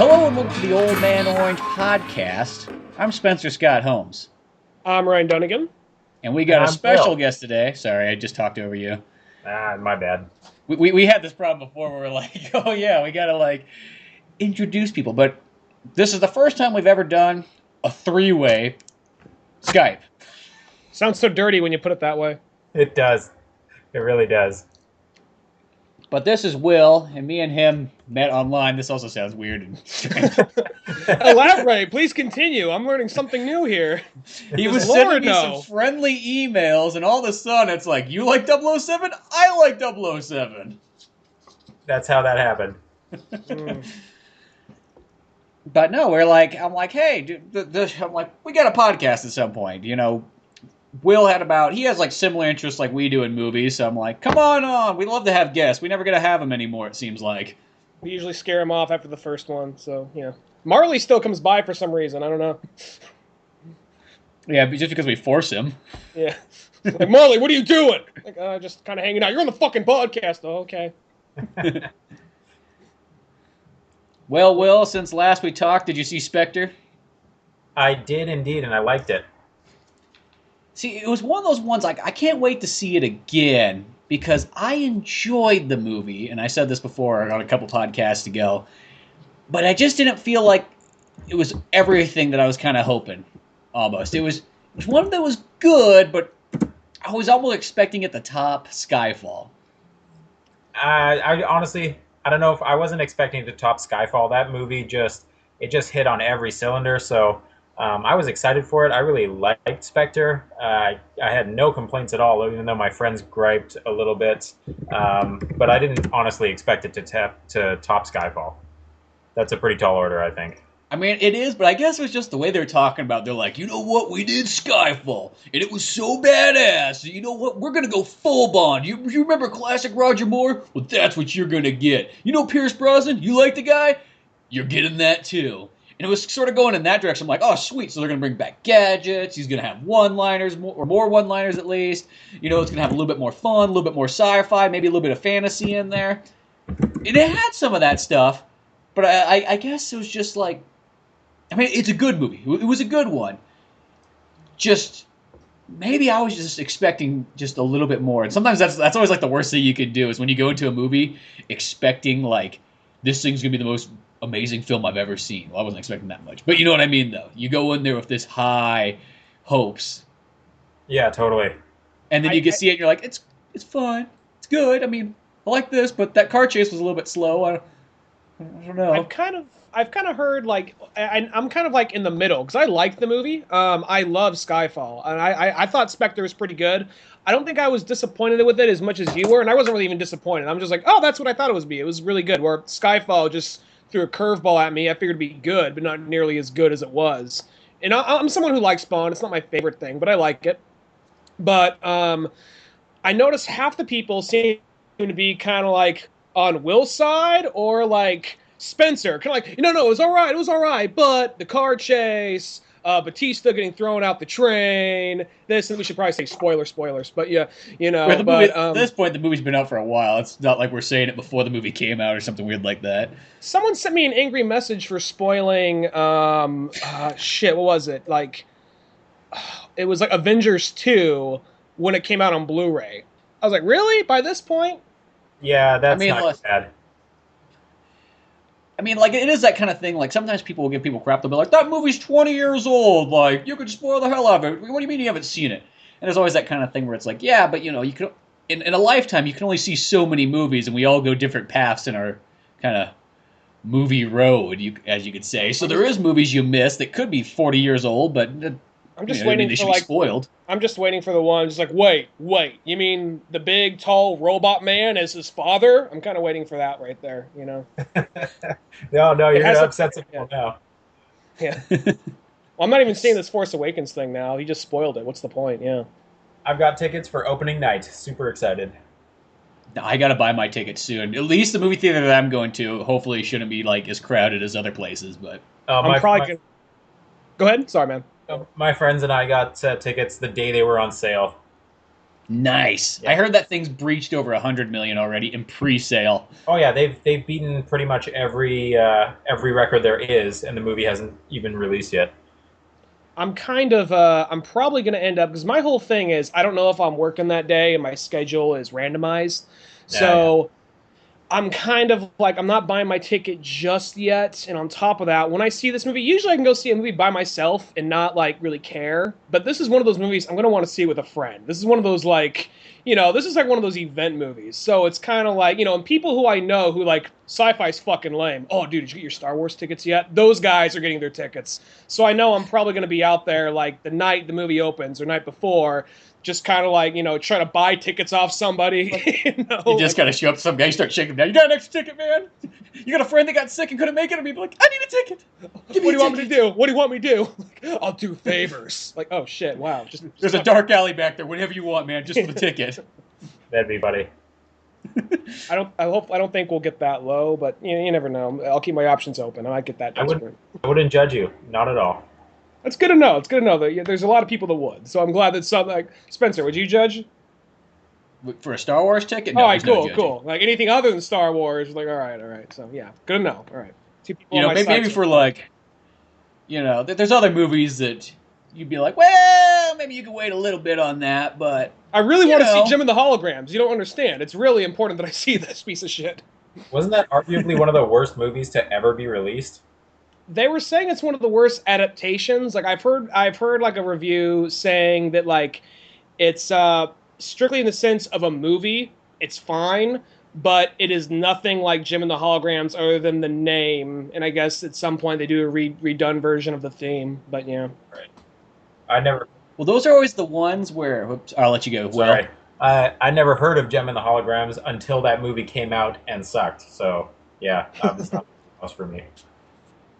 Hello and welcome to the Old Man Orange podcast. I'm Spencer Scott Holmes. I'm Ryan Dunigan. And we got a special guest today. Sorry, I just talked over you. My bad. We had this problem before where we're like, oh yeah, we gotta like introduce people. But this is the first time we've ever done a three-way Skype. Sounds so dirty when you put it that way. It does. It really does. But this is Will, and me and him met online. This also sounds weird and strange. Elaborate. Please continue. I'm learning something new here. He was sending me some friendly emails, and all of a sudden it's like, you like 007? I like 007. That's how that happened. But no, I'm like, hey, dude, I'm like, we got a podcast at some point, you know. Will he has like similar interests like we do in movies, so I'm like, come on, we love to have guests. We never get to have them anymore, it seems like. We usually scare him off after the first one, so, yeah. Marley still comes by for some reason, I don't know. Yeah, just because we force him. Yeah. Like, Marley, what are you doing? Like, just kind of hanging out. You're on the fucking podcast, though, okay. Well, Will, since last we talked, did you see Spectre? I did indeed, and I liked it. See, it was one of those ones, like, I can't wait to see it again, because I enjoyed the movie, and I said this before on a couple podcasts ago, but I just didn't feel like it was everything that I was kind of hoping, almost. It was one that was good, but I was almost expecting it to top Skyfall. I honestly, I don't know if I wasn't expecting it to top Skyfall. That movie just hit on every cylinder, so I was excited for it. I really liked Spectre. I had no complaints at all, even though my friends griped a little bit. But I didn't honestly expect it to top Skyfall. That's a pretty tall order, I think. I mean, it is, but I guess it was just the way they're talking about. They're like, you know what? We did Skyfall, and it was so badass. You know what? We're going to go full Bond. You remember classic Roger Moore? Well, that's what you're going to get. You know Pierce Brosnan? You like the guy? You're getting that, too. And it was sort of going in that direction. I'm like, oh, sweet. So they're going to bring back gadgets. He's going to have one-liners, or more one-liners at least. You know, it's going to have a little bit more fun, a little bit more sci-fi, maybe a little bit of fantasy in there. And it had some of that stuff, but I guess it was just like, I mean, it's a good movie. It was a good one. Just, maybe I was just expecting just a little bit more. And sometimes that's always like the worst thing you could do is when you go into a movie expecting like, this thing's going to be the most amazing film I've ever seen. Well, I wasn't expecting that much. But you know what I mean, though. You go in there with this high hopes. Yeah, totally. And then you see it and you're like, it's fun. It's good. I mean, I like this, but that car chase was a little bit slow. I don't know. I've kind of heard, like, I'm kind of, like, in the middle, because I liked the movie. I love Skyfall, and I thought Spectre was pretty good. I don't think I was disappointed with it as much as you were, and I wasn't really even disappointed. I'm just like, oh, that's what I thought it was be. It was really good, where Skyfall just threw a curveball at me. I figured it'd be good, but not nearly as good as it was. And I'm someone who likes Bond. It's not my favorite thing, but I like it. But I noticed half the people seem to be kind of, like, on Will's side, or, like, Spencer, kind of like, no, it was all right, but the car chase, Batista getting thrown out the train, this, and we should probably say spoilers, but yeah, you know. At this point, the movie's been out for a while. It's not like we're saying it before the movie came out or something weird like that. Someone sent me an angry message for spoiling, what was it? Like, it was like Avengers 2 when it came out on Blu-ray. I was like, really? By this point? Yeah, that's not bad. I mean, like, it is that kind of thing. Like, sometimes people will give people crap. They'll be like, that movie's 20 years old. Like, you could spoil the hell out of it. What do you mean you haven't seen it? And there's always that kind of thing where it's like, yeah, but, you know, you can, in a lifetime, you can only see so many movies, and we all go different paths in our kind of movie road, as you could say. So there is movies you miss that could be 40 years old, but I'm just waiting they for, should be spoiled. I'm just waiting for the one just like, wait, you mean the big, tall robot man as his father? I'm kind of waiting for that right there, you know? No, you're going to upset some people now. Yeah. Well, I'm not even seeing this Force Awakens thing now. He just spoiled it. What's the point? Yeah. I've got tickets for opening night. Super excited. I got to buy my tickets soon. At least the movie theater that I'm going to hopefully shouldn't be like as crowded as other places, but... I'm probably going to... Go ahead. Sorry, man. My friends and I got tickets the day they were on sale. Nice. Yeah. I heard that thing's breached over 100 million already in pre-sale. Oh yeah, they've beaten pretty much every record there is, and the movie hasn't even released yet. I'm probably going to end up, because my whole thing is I don't know if I'm working that day and my schedule is randomized. Yeah, yeah. So I'm kind of like, I'm not buying my ticket just yet. And on top of that, when I see this movie, usually I can go see a movie by myself and not like really care. But this is one of those movies I'm going to want to see with a friend. This is one of those like, this is like one of those event movies. So it's kind of like, and people who I know who like sci-fi's fucking lame. Oh, dude, did you get your Star Wars tickets yet? Those guys are getting their tickets. So I know I'm probably going to be out there like the night the movie opens or night before, just kind of like, trying to buy tickets off somebody. You just gotta show up to some guy, start shaking him down. You got an extra ticket, man? You got a friend that got sick and couldn't make it, and be like, I need a ticket. What do you want me to do? What do you want me to do? Like, I'll do favors. Like, oh shit, wow. There's a dark alley back there. Whatever you want, man, just for the ticket. That'd be funny. I don't think we'll get that low, but you never know. I'll keep my options open. I might get that. I wouldn't judge you, not at all. That's good to know. It's good to know that there's a lot of people that would. So I'm glad that some like Spencer. Would you judge? For a Star Wars ticket? No, all right, cool. Like anything other than Star Wars, like all right. So yeah, good to know. All right, two people. Maybe for like, there's other movies that you'd be like, well, maybe you could wait a little bit on that, but I really want to see Jim and the Holograms. You don't understand. It's really important that I see this piece of shit. Wasn't that arguably one of the worst movies to ever be released? They were saying it's one of the worst adaptations. Like I've heard like a review saying that like it's strictly in the sense of a movie, it's fine, but it is nothing like Jim and the Holograms other than the name. And I guess at some point they do a redone version of the theme. But yeah. Right. I never. Well, those are always the ones where. Whoops, I'll let you go. Sorry. I never heard of Gem and the Holograms until that movie came out and sucked. So yeah, it's not for me.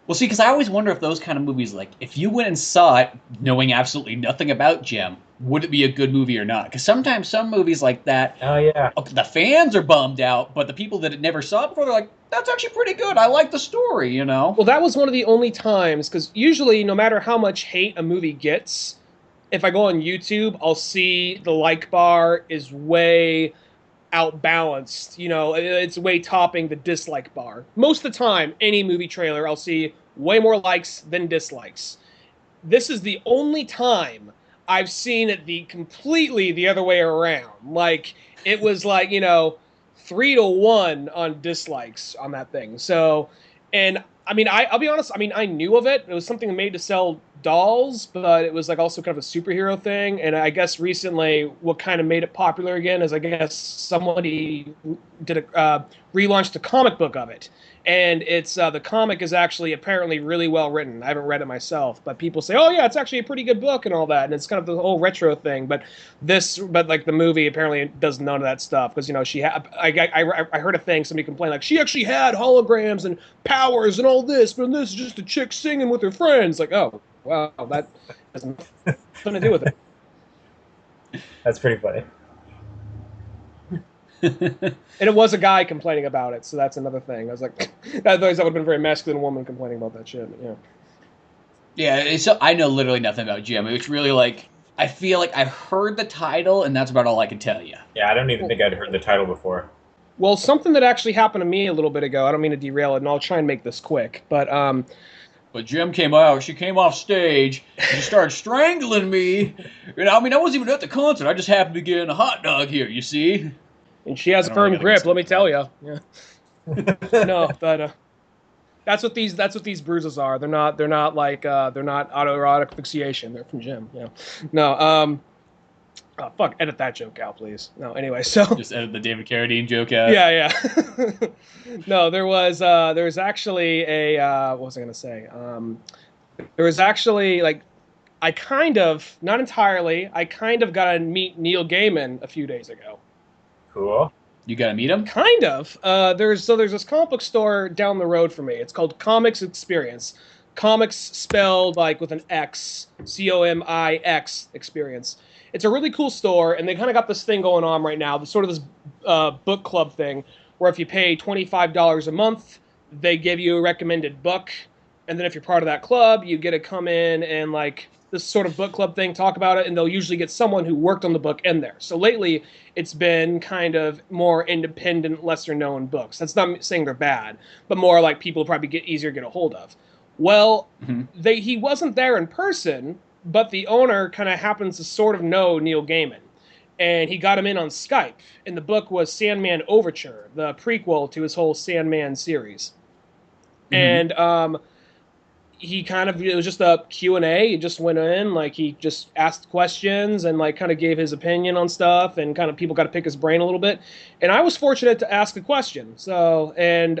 Well, see, because I always wonder if those kind of movies, like, if you went and saw it knowing absolutely nothing about Gem, would it be a good movie or not? Because sometimes some movies like that, oh yeah, the fans are bummed out, but the people that never saw it before, they're like, that's actually pretty good. I like the story, Well, that was one of the only times, because usually, no matter how much hate a movie gets, if I go on YouTube, I'll see the like bar is way outbalanced. It's way topping the dislike bar. Most of the time, any movie trailer, I'll see way more likes than dislikes. This is the only time I've seen it completely the other way around. Like, it was like, 3-1 on dislikes on that thing. So, and I mean, I'll be honest, I knew of it. It was something made to sell dolls, but it was like also kind of a superhero thing. And I guess recently what kind of made it popular again is I guess somebody relaunched a comic book of it. And it's the comic is actually apparently really well written. I haven't read it myself, but people say, "Oh yeah, it's actually a pretty good book and all that." And it's kind of the whole retro thing. But like the movie apparently does none of that stuff because she had. I heard a thing somebody complained like she actually had holograms and powers and all this, but this is just a chick singing with her friends. Like, oh wow, that has nothing to do with it. That's pretty funny. And it was a guy complaining about it, so that's another thing. I was like, that would have been a very masculine woman complaining about that shit. Yeah, I know literally nothing about Jim. It's really like, I feel like I've heard the title, and that's about all I can tell you. Yeah, I don't even think I'd heard the title before. Well, something that actually happened to me a little bit ago, I don't mean to derail it, and I'll try and make this quick, but Jim came out, she came off stage, and she started strangling me. And I wasn't even at the concert, I just happened to be getting a hot dog here, you see? And she has a firm grip, let me tell you. Yeah. No, but that's what these bruises are. They're not like they're not autoerotic asphyxiation. They're from Jim. Yeah. No. Oh, fuck! Edit that joke out, please. No. Anyway, so just edit the David Carradine joke out. Yeah. No, there was actually a what was I gonna say? There was actually like I kind of got to meet Neil Gaiman a few days ago. Cool. You got to meet him? Kind of. There's this comic book store down the road from me. It's called Comics Experience. Comics spelled like with an X, COMIX Experience. It's a really cool store, and they kind of got this thing going on right now. This book club thing, where if you pay $25 a month, they give you a recommended book. And then if you're part of that club, you get to come in and like this sort of book club thing, talk about it, and they'll usually get someone who worked on the book in there. So lately, it's been kind of more independent, lesser known books. That's not saying they're bad, but more like people probably get easier to get a hold of. Well, he wasn't there in person, but the owner kind of happens to sort of know Neil Gaiman. And he got him in on Skype. And the book was Sandman Overture, the prequel to his whole Sandman series. And he kind of, it was just a Q&A. He just went in, like he just asked questions and like kind of gave his opinion on stuff, and kind of people got to pick his brain a little bit. And I was fortunate to ask a question. So, and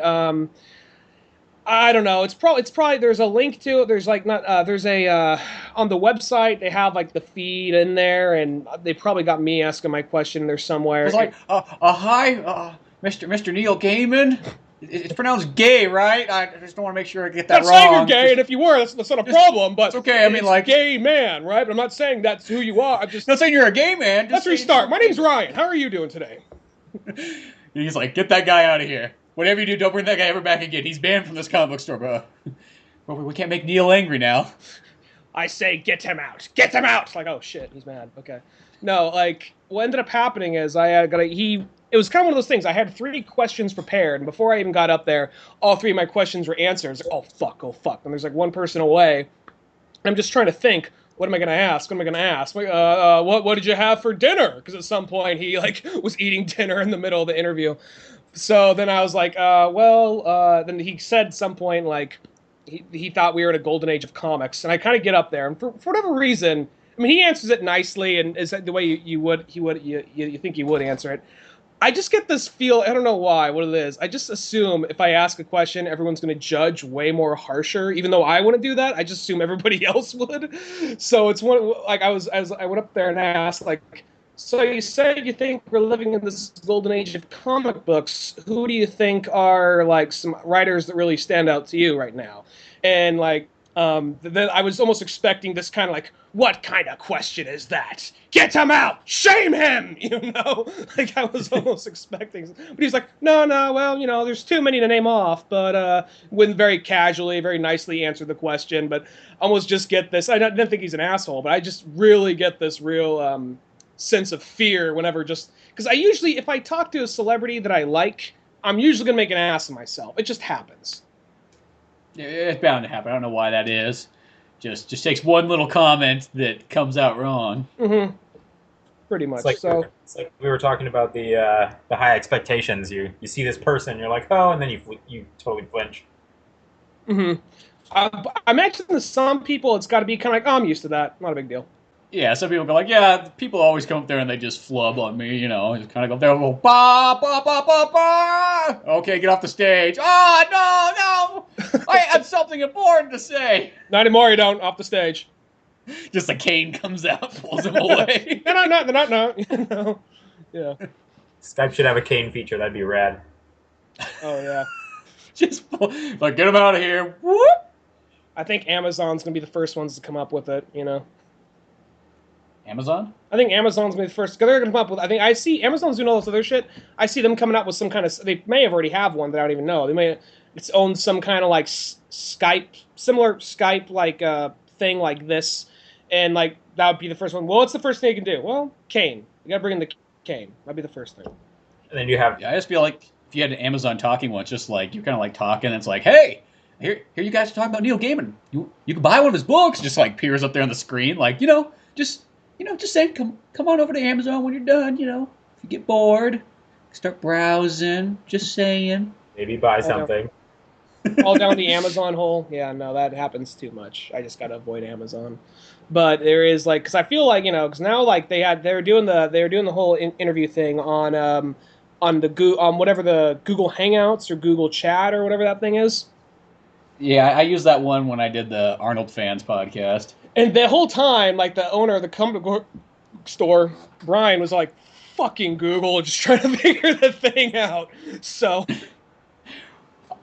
I don't know. It's probably there's a link to it. There's like not there's a on the website they have like the feed in there, and they probably got me asking my question there somewhere. It's like hi, Mr. Neil Gaiman. It's pronounced gay, right? I just don't want to make sure I get that wrong. I'm not saying you're gay, and if you were, that's not a problem. But it's okay. I mean, like gay man, right? But I'm not saying that's who you are. I'm just not saying you're a gay man. Let's restart. My name's Ryan. How are you doing today? He's like, get that guy out of here. Whatever you do, don't bring that guy ever back again. He's banned from this comic book store, bro. Well, we can't make Neil angry now. I say, get him out. Get him out. Like, oh shit, he's mad. Okay. No, like what ended up happening is it was kind of one of those things. I had 3 questions prepared, and before I even got up there, all 3 of my questions were answered. Like, oh fuck. And there's like one person away. I'm just trying to think, what am I going to ask? What am I going to ask? What did you have for dinner? Because at some point he like was eating dinner in the middle of the interview. So then I was like, then he said at some point like he thought we were in a golden age of comics, and I kind of get up there, and for whatever reason, I mean, he answers it nicely, and is the way you think you would answer it. I just get this feel, I don't know why, what it is. I just assume if I ask a question, everyone's going to judge way more harsher. Even though I wouldn't do that, I just assume everybody else would. So it's one like I went up there and asked like, so you said you think we're living in this golden age of comic books. Who do you think are like some writers that really stand out to you right now? And like then I was almost expecting this kind of like, what kind of question is that? Get him out! Shame him! You know? Like, I was almost expecting. But he's like, no, well, you know, there's too many to name off. But wouldn't very casually, very nicely answer the question. But almost just get this. I didn't think he's an asshole, but I just really get this real sense of fear whenever just. Because I usually, if I talk to a celebrity that I like, I'm usually going to make an ass of myself. It just happens. It's bound to happen. I don't know why that is. Just takes one little comment that comes out wrong. Mm-hmm. Pretty much. It's like we were talking about the high expectations. You see this person, you're like, oh, and then you totally flinch. Mm-hmm. I imagine to some people it's got to be kind of like, oh, I'm used to that. Not a big deal. Yeah, some people go like, yeah, people always come up there and they just flub on me, you know. Just kind of go up there and go, ba, ba, ba, ba, ba. Okay, get off the stage. Oh, no. I had something important to say. Not anymore, you don't. Off the stage. Just a cane comes out, pulls him away. No. You know? Yeah. Skype should have a cane feature. That'd be rad. Oh, yeah. Just like, get him out of here. Whoop. I think Amazon's going to be the first ones to come up with it, you know. Amazon? I think Amazon's going to be the first. Because they're going to come up with, I think, I see Amazon's doing all this other shit. I see them coming up with some kind of, they may have already have one that I don't even know. They may, it's owned some kind of like Skype, similar Skype like thing like this. And like, that would be the first one. Well, what's the first thing you can do? Well, cane. You got to bring in the cane. That'd be the first thing. And then you have... Yeah, I just feel like if you had an Amazon talking one, it's just like, you're kind of like talking, and it's like, hey, here you guys are talking about Neil Gaiman. You can buy one of his books. Just like appears up there on the screen. Like, just saying, come on over to Amazon when you're done, you know. If you get bored, start browsing, just saying. Maybe buy something. All down the Amazon hole. Yeah, no, that happens too much. I just got to avoid Amazon. But there is like, because I feel like, you know, because now like they were doing the whole interview thing on whatever the Google Hangouts or Google Chat or whatever that thing is. Yeah, I used that one when I did the Arnold Fans podcast. And the whole time, like, the owner of the comic book store, Brian, was like, fucking Google, just trying to figure the thing out. So...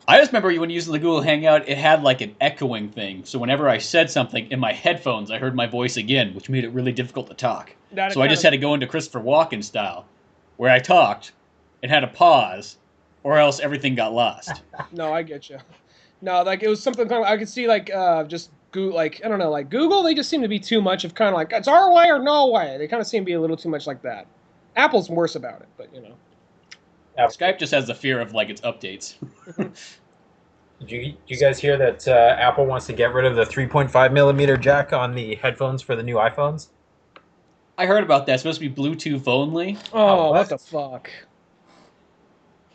I just remember when using the Google Hangout, it had like an echoing thing. So whenever I said something in my headphones, I heard my voice again, which made it really difficult to talk. So I just had to go into Christopher Walken style, where I talked and had to pause, or else everything got lost. No, I get you. No, like it was something kind of, I could see like just Google, like I don't know, like Google. They just seem to be too much of kind of like it's our way or no way. They kind of seem to be a little too much like that. Apple's worse about it, but you know. Skype just has the fear of like its updates. Did you guys hear that Apple wants to get rid of the 3.5 millimeter jack on the headphones for the new iPhones? I heard about that. It's supposed to be Bluetooth only. Oh, what the fuck?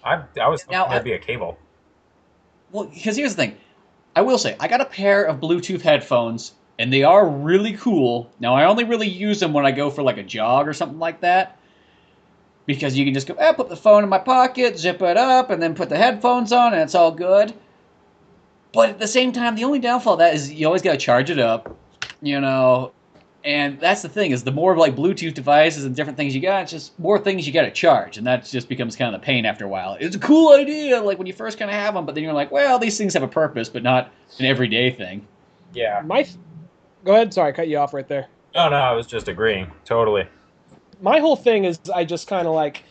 I was thinking there'd be a cable. Well, because here's the thing. I will say, I got a pair of Bluetooth headphones, and they are really cool. Now, I only really use them when I go for like a jog or something like that. Because you can just go, put the phone in my pocket, zip it up, and then put the headphones on, and it's all good. But at the same time, the only downfall of that is you always got to charge it up, you know. And that's the thing, is the more like Bluetooth devices and different things you got, it's just more things you got to charge. And that just becomes kind of the pain after a while. It's a cool idea, like when you first kind of have them, but then you're like, well, these things have a purpose, but not an everyday thing. Yeah. Go ahead. Sorry, I cut you off right there. Oh, no, I was just agreeing. Totally. My whole thing is I just kind of like,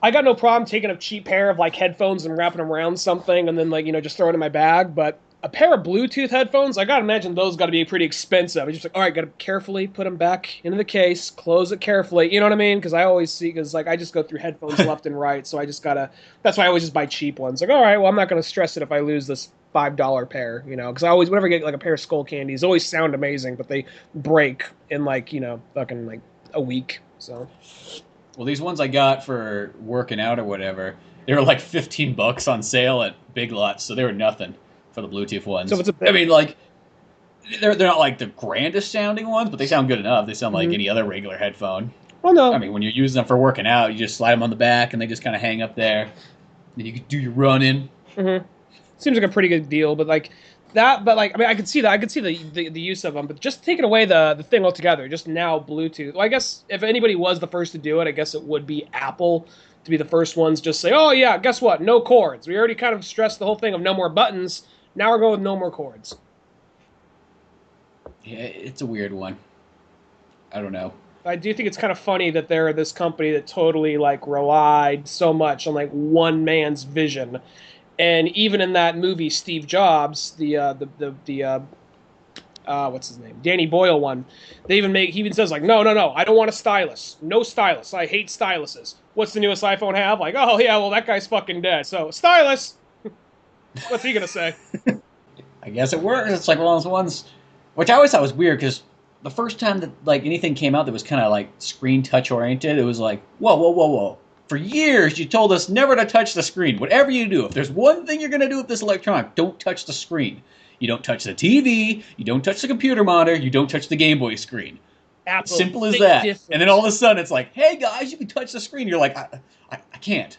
I got no problem taking a cheap pair of like headphones and wrapping them around something and then like, you know, just throw it in my bag. But a pair of Bluetooth headphones, I gotta imagine those got to be pretty expensive. It's just like, all right, got to carefully put them back into the case, close it carefully. You know what I mean? Because I always see, because like I just go through headphones left and right, so I just gotta. That's why I always just buy cheap ones. Like, all right, well, I'm not gonna stress it if I lose this $5 pair, you know, because I always, whenever I get like a pair of Skull Candies, always sound amazing, but they break in like, you know, fucking like a week. So. Well, these ones I got for working out or whatever, they were like $15 on sale at Big Lots, so they were nothing for the Bluetooth ones. So it's I mean, like, they're not like the grandest sounding ones, but they sound good enough. They sound like any other regular headphone. Well, no. I mean, when you're using them for working out, you just slide them on the back, and they just kind of hang up there. Then you can do your running. Mm-hmm. Seems like a pretty good deal, but like that. But like, I mean, I could see that. I could see the use of them, but just taking away the thing altogether. Just now Bluetooth. Well, I guess if anybody was the first to do it, I guess it would be Apple to be the first ones. Just say, oh yeah, guess what? No cords. We already kind of stressed the whole thing of no more buttons. Now we're going with no more cords. Yeah, it's a weird one. I don't know. I do think it's kind of funny that they're this company that totally like relied so much on like one man's vision, and even in that movie Steve Jobs, the what's his name, Danny Boyle one, he even says like, no, I don't want a stylus, no stylus, I hate styluses. What's the newest iPhone have? Like, oh yeah, well that guy's fucking dead, so stylus. What's he gonna say? I guess it works. It's like one of those ones, which I always thought was weird because the first time that like anything came out that was kind of like screen touch oriented, it was like, whoa. For years, you told us never to touch the screen. Whatever you do, if there's one thing you're going to do with this electronic, don't touch the screen. You don't touch the TV. You don't touch the computer monitor. You don't touch the Game Boy screen. Apple, simple as that. Difference. And then all of a sudden, it's like, hey guys, you can touch the screen. You're like, I can't.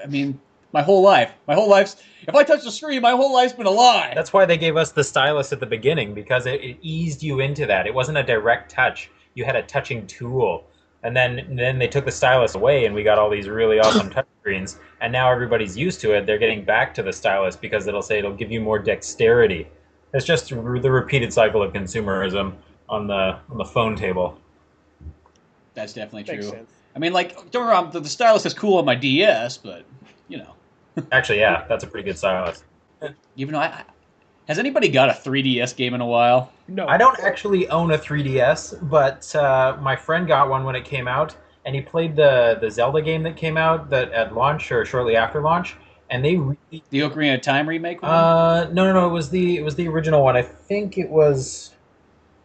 I mean, my whole life's. If I touch the screen, my whole life's been a lie. That's why they gave us the stylus at the beginning, because it eased you into that. It wasn't a direct touch. You had a touching tool. And then they took the stylus away, and we got all these really awesome touch screens. And now everybody's used to it. They're getting back to the stylus because it'll give you more dexterity. It's just the repeated cycle of consumerism on the phone table. That's definitely true. Makes sense. I mean, like, don't get me wrong, the stylus is cool on my DS, but, you know. Actually, yeah, that's a pretty good stylus. Even though has anybody got a 3DS game in a while? No. I don't actually own a 3DS, but my friend got one when it came out, and he played the Zelda game that came out at launch or shortly after launch, and they really... The Ocarina of Time remake one? No, it was the original one. I think it was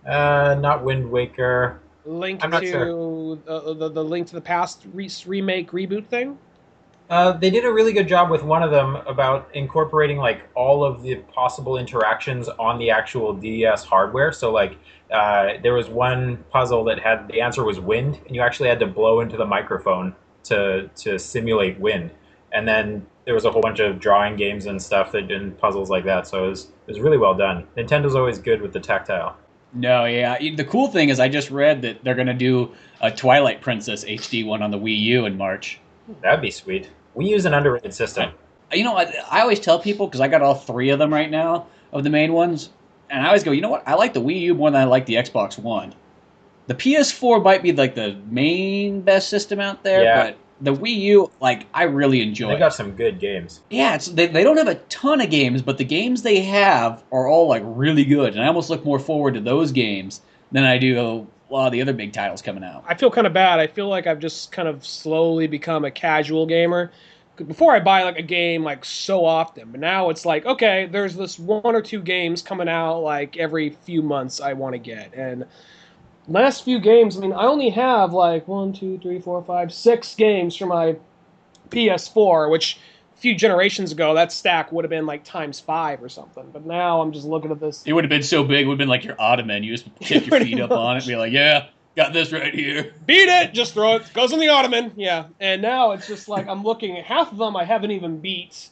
not Wind Waker. Link I'm not to sure. The Link to the Past remake reboot thing. They did a really good job with one of them about incorporating like all of the possible interactions on the actual DS hardware. So like there was one puzzle that had the answer was wind, and you actually had to blow into the microphone to simulate wind. And then there was a whole bunch of drawing games and stuff that did puzzles like that. So it was really well done. Nintendo's always good with the tactile. No, yeah. The cool thing is I just read that they're going to do a Twilight Princess HD one on the Wii U in March. That'd be sweet. We use an underrated system. You know, I always tell people, because I got all three of them right now, of the main ones, and I always go, you know what? I like the Wii U more than I like the Xbox One. The PS4 might be like the main best system out there, Yeah. but the Wii U, like, I really enjoy They it. got some good games. Yeah, they don't have a ton of games, but the games they have are all like really good, and I almost look more forward to those games than I do a lot of the other big titles coming out. I feel kind of bad. I feel like I've just kind of slowly become a casual gamer. Before I buy like a game like so often, but now it's like okay, there's this one or two games coming out like every few months I want to get, and last few games. I mean, I only have like one, two, three, four, five, 6 games for my PS4, which a few generations ago that stack would have been like times 5 or something. But now I'm just looking at this. It would have been so big, it would have been like your ottoman. You just kick your Pretty feet up on it and be like, yeah, got this right here. Beat it, just throw it. Goes on the ottoman. Yeah, and now it's just like I'm looking at half of them I haven't even beat,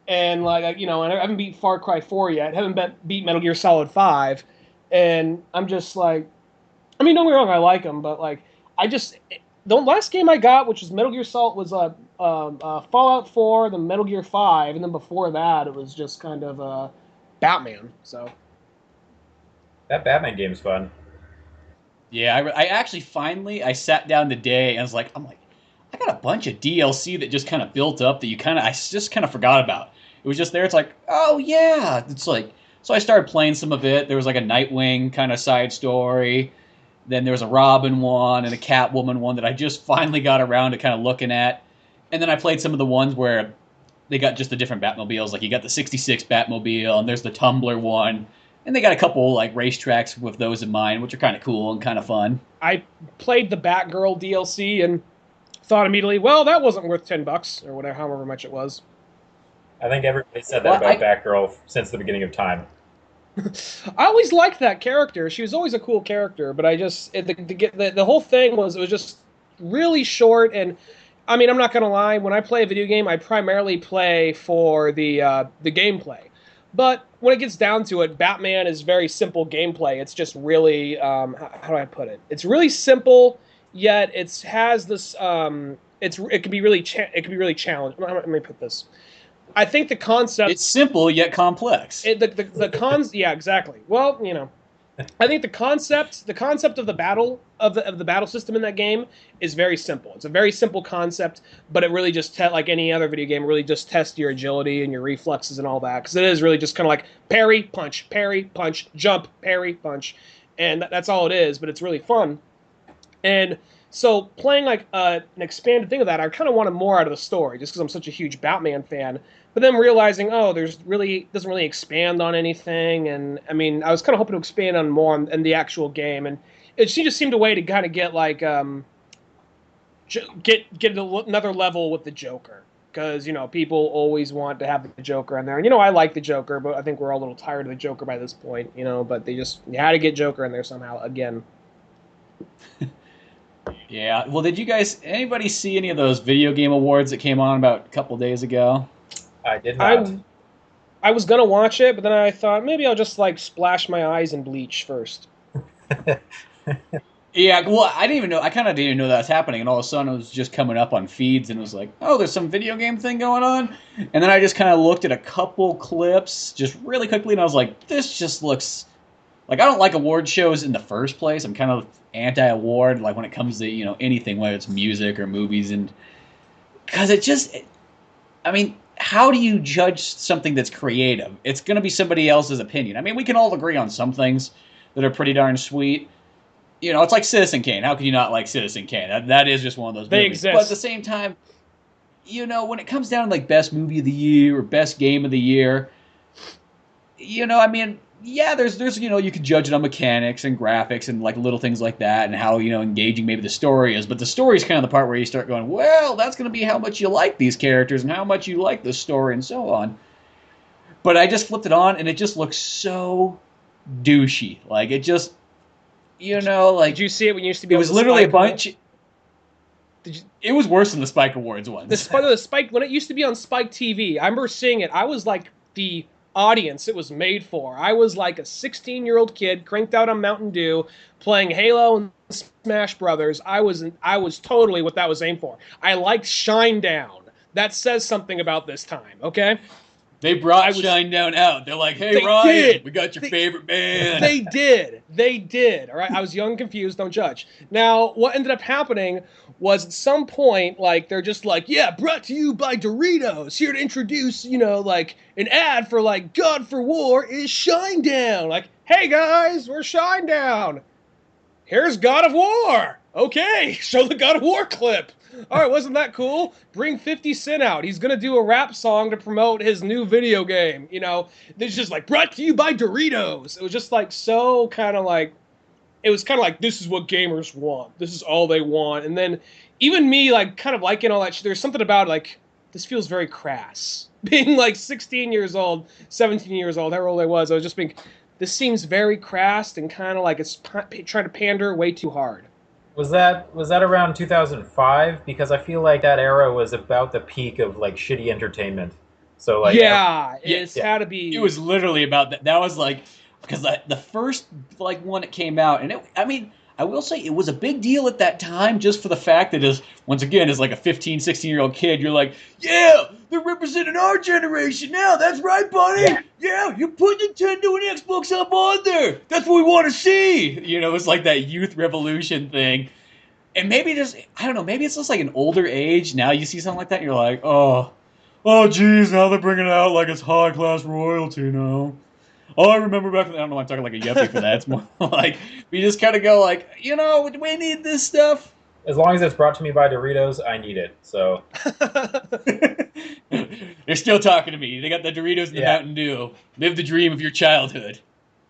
and like and I haven't beat Far Cry 4 yet. Haven't beat Metal Gear Solid 5, and I'm just like, I mean, don't get me wrong, I like them, but like I just the last game I got, which was Metal Gear Solid, was Fallout 4, then Metal Gear 5, and then before that it was just kind of Batman. So That Batman game's fun. Yeah, I actually finally I sat down today and I'm like, I got a bunch of DLC that just kind of built up that I just kind of forgot about. It was just there. It's like, oh yeah, it's like so I started playing some of it. There was like a Nightwing kind of side story. Then there was a Robin one and a Catwoman one that I just finally got around to kind of looking at. And then I played some of the ones where they got just the different Batmobiles. Like you got the '66 Batmobile and there's the Tumbler one. And they got a couple like racetracks with those in mind, which are kind of cool and kind of fun. I played the Batgirl DLC and thought immediately, well, that wasn't worth $10 or whatever, however much it was. I think everybody said that about Batgirl since the beginning of time. I always liked that character. She was always a cool character, but I just the whole thing was it was just really short. And I mean, I'm not gonna lie. When I play a video game, I primarily play for the gameplay. But when it gets down to it, Batman is very simple gameplay. It's just really how do I put it? It's really simple, yet it has this it can be really challenging. Let me put this. I think the concept it's simple yet complex. Yeah, exactly. Well, I think the concept of the battle of the battle system in that game is very simple. It's a very simple concept, but it really just like any other video game, really just tests your agility and your reflexes and all that, because it is really just kind of like parry, punch, jump, parry, punch, and that's all it is. But it's really fun, and so playing like an expanded thing of that, I kind of wanted more out of the story, just because I'm such a huge Batman fan. But then realizing, doesn't really expand on anything, and I mean, I was kind of hoping to expand on more in the actual game, and she just seemed a way to kind of get like get another level with the Joker, because people always want to have the Joker in there, and I like the Joker, but I think we're all a little tired of the Joker by this point, but you had to get Joker in there somehow again. Yeah. Well, did you guys anybody see any of those video game awards that came on about a couple days ago? I did not. I was gonna watch it, but then I thought maybe I'll just like splash my eyes in bleach first. Yeah, well, I didn't even know. I kind of didn't even know that was happening, and all of a sudden it was just coming up on feeds, and it was like, oh, there's some video game thing going on. And then I just kind of looked at a couple clips, just really quickly, and I was like, this just looks like I don't like award shows in the first place. I'm kind of anti-award, like when it comes to anything, whether it's music or movies, and because I mean, how do you judge something that's creative? It's going to be somebody else's opinion. I mean, we can all agree on some things that are pretty darn sweet. It's like Citizen Kane. How can you not like Citizen Kane? That is just one of those movies. Exist. But at the same time, when it comes down to like best movie of the year or best game of the year, I mean, yeah, there's you can judge it on mechanics and graphics and like little things like that and how engaging maybe the story is, but the story is kind of the part where you start going, well, that's going to be how much you like these characters and how much you like the story and so on. But I just flipped it on and it just looks so douchey. Like it just like did you see it when you used to be? It was literally a bunch. It was worse than the Spike Awards ones. The Spike when it used to be on Spike TV. I remember seeing it. I was like the audience it was made for. I was like a 16-year-old kid cranked out on Mountain Dew playing Halo and Smash Brothers. I was totally what that was aimed for. I liked Shinedown. That says something about this time, okay? They brought Shinedown out. They're like, hey, Ryan, we got your favorite band. They did. All right, I was young and confused. Don't judge. Now, what ended up happening was at some point, like, they're just like, yeah, brought to you by Doritos. Here to introduce, you know, like, an ad for, like, God for War is Shinedown. Like, hey, guys, we're Shinedown. Here's God of War. Okay, show the God of War clip. All right, wasn't that cool? Bring 50 Cent out. He's going to do a rap song to promote his new video game. You know, it's just like, brought to you by Doritos. It was just like so kind of like, it was kind of like, this is what gamers want. This is all they want. And then even me, like, kind of liking all that shit, there's something about, like, this feels very crass. Being like 16 years old, 17 years old, however old I was just being, this seems very crass and kind of like it's trying to pander way too hard. Was that around 2005? Because I feel like that era was about the peak of like shitty entertainment. So like it's had to be. It was literally about that. That was like because the first like one that came out, and I mean, I will say it was a big deal at that time just for the fact that once again as like a 15, 16-year-old kid, you're like, yeah, they're representing our generation now. That's right, buddy. Yeah, you put Nintendo and Xbox up on there. That's what we want to see. You know, it's like that youth revolution thing. And maybe I don't know, maybe it's just like an older age. Now you see something like that and you're like, oh, geez, now they're bringing it out like it's high-class royalty now. Oh, I remember back then, I don't know why I'm talking like a yuppie for that. It's more like, we just kind of go like, you know, do we need this stuff? As long as it's brought to me by Doritos, I need it, so. They're still talking to me. They got the Doritos and the Mountain Dew. Live the dream of your childhood.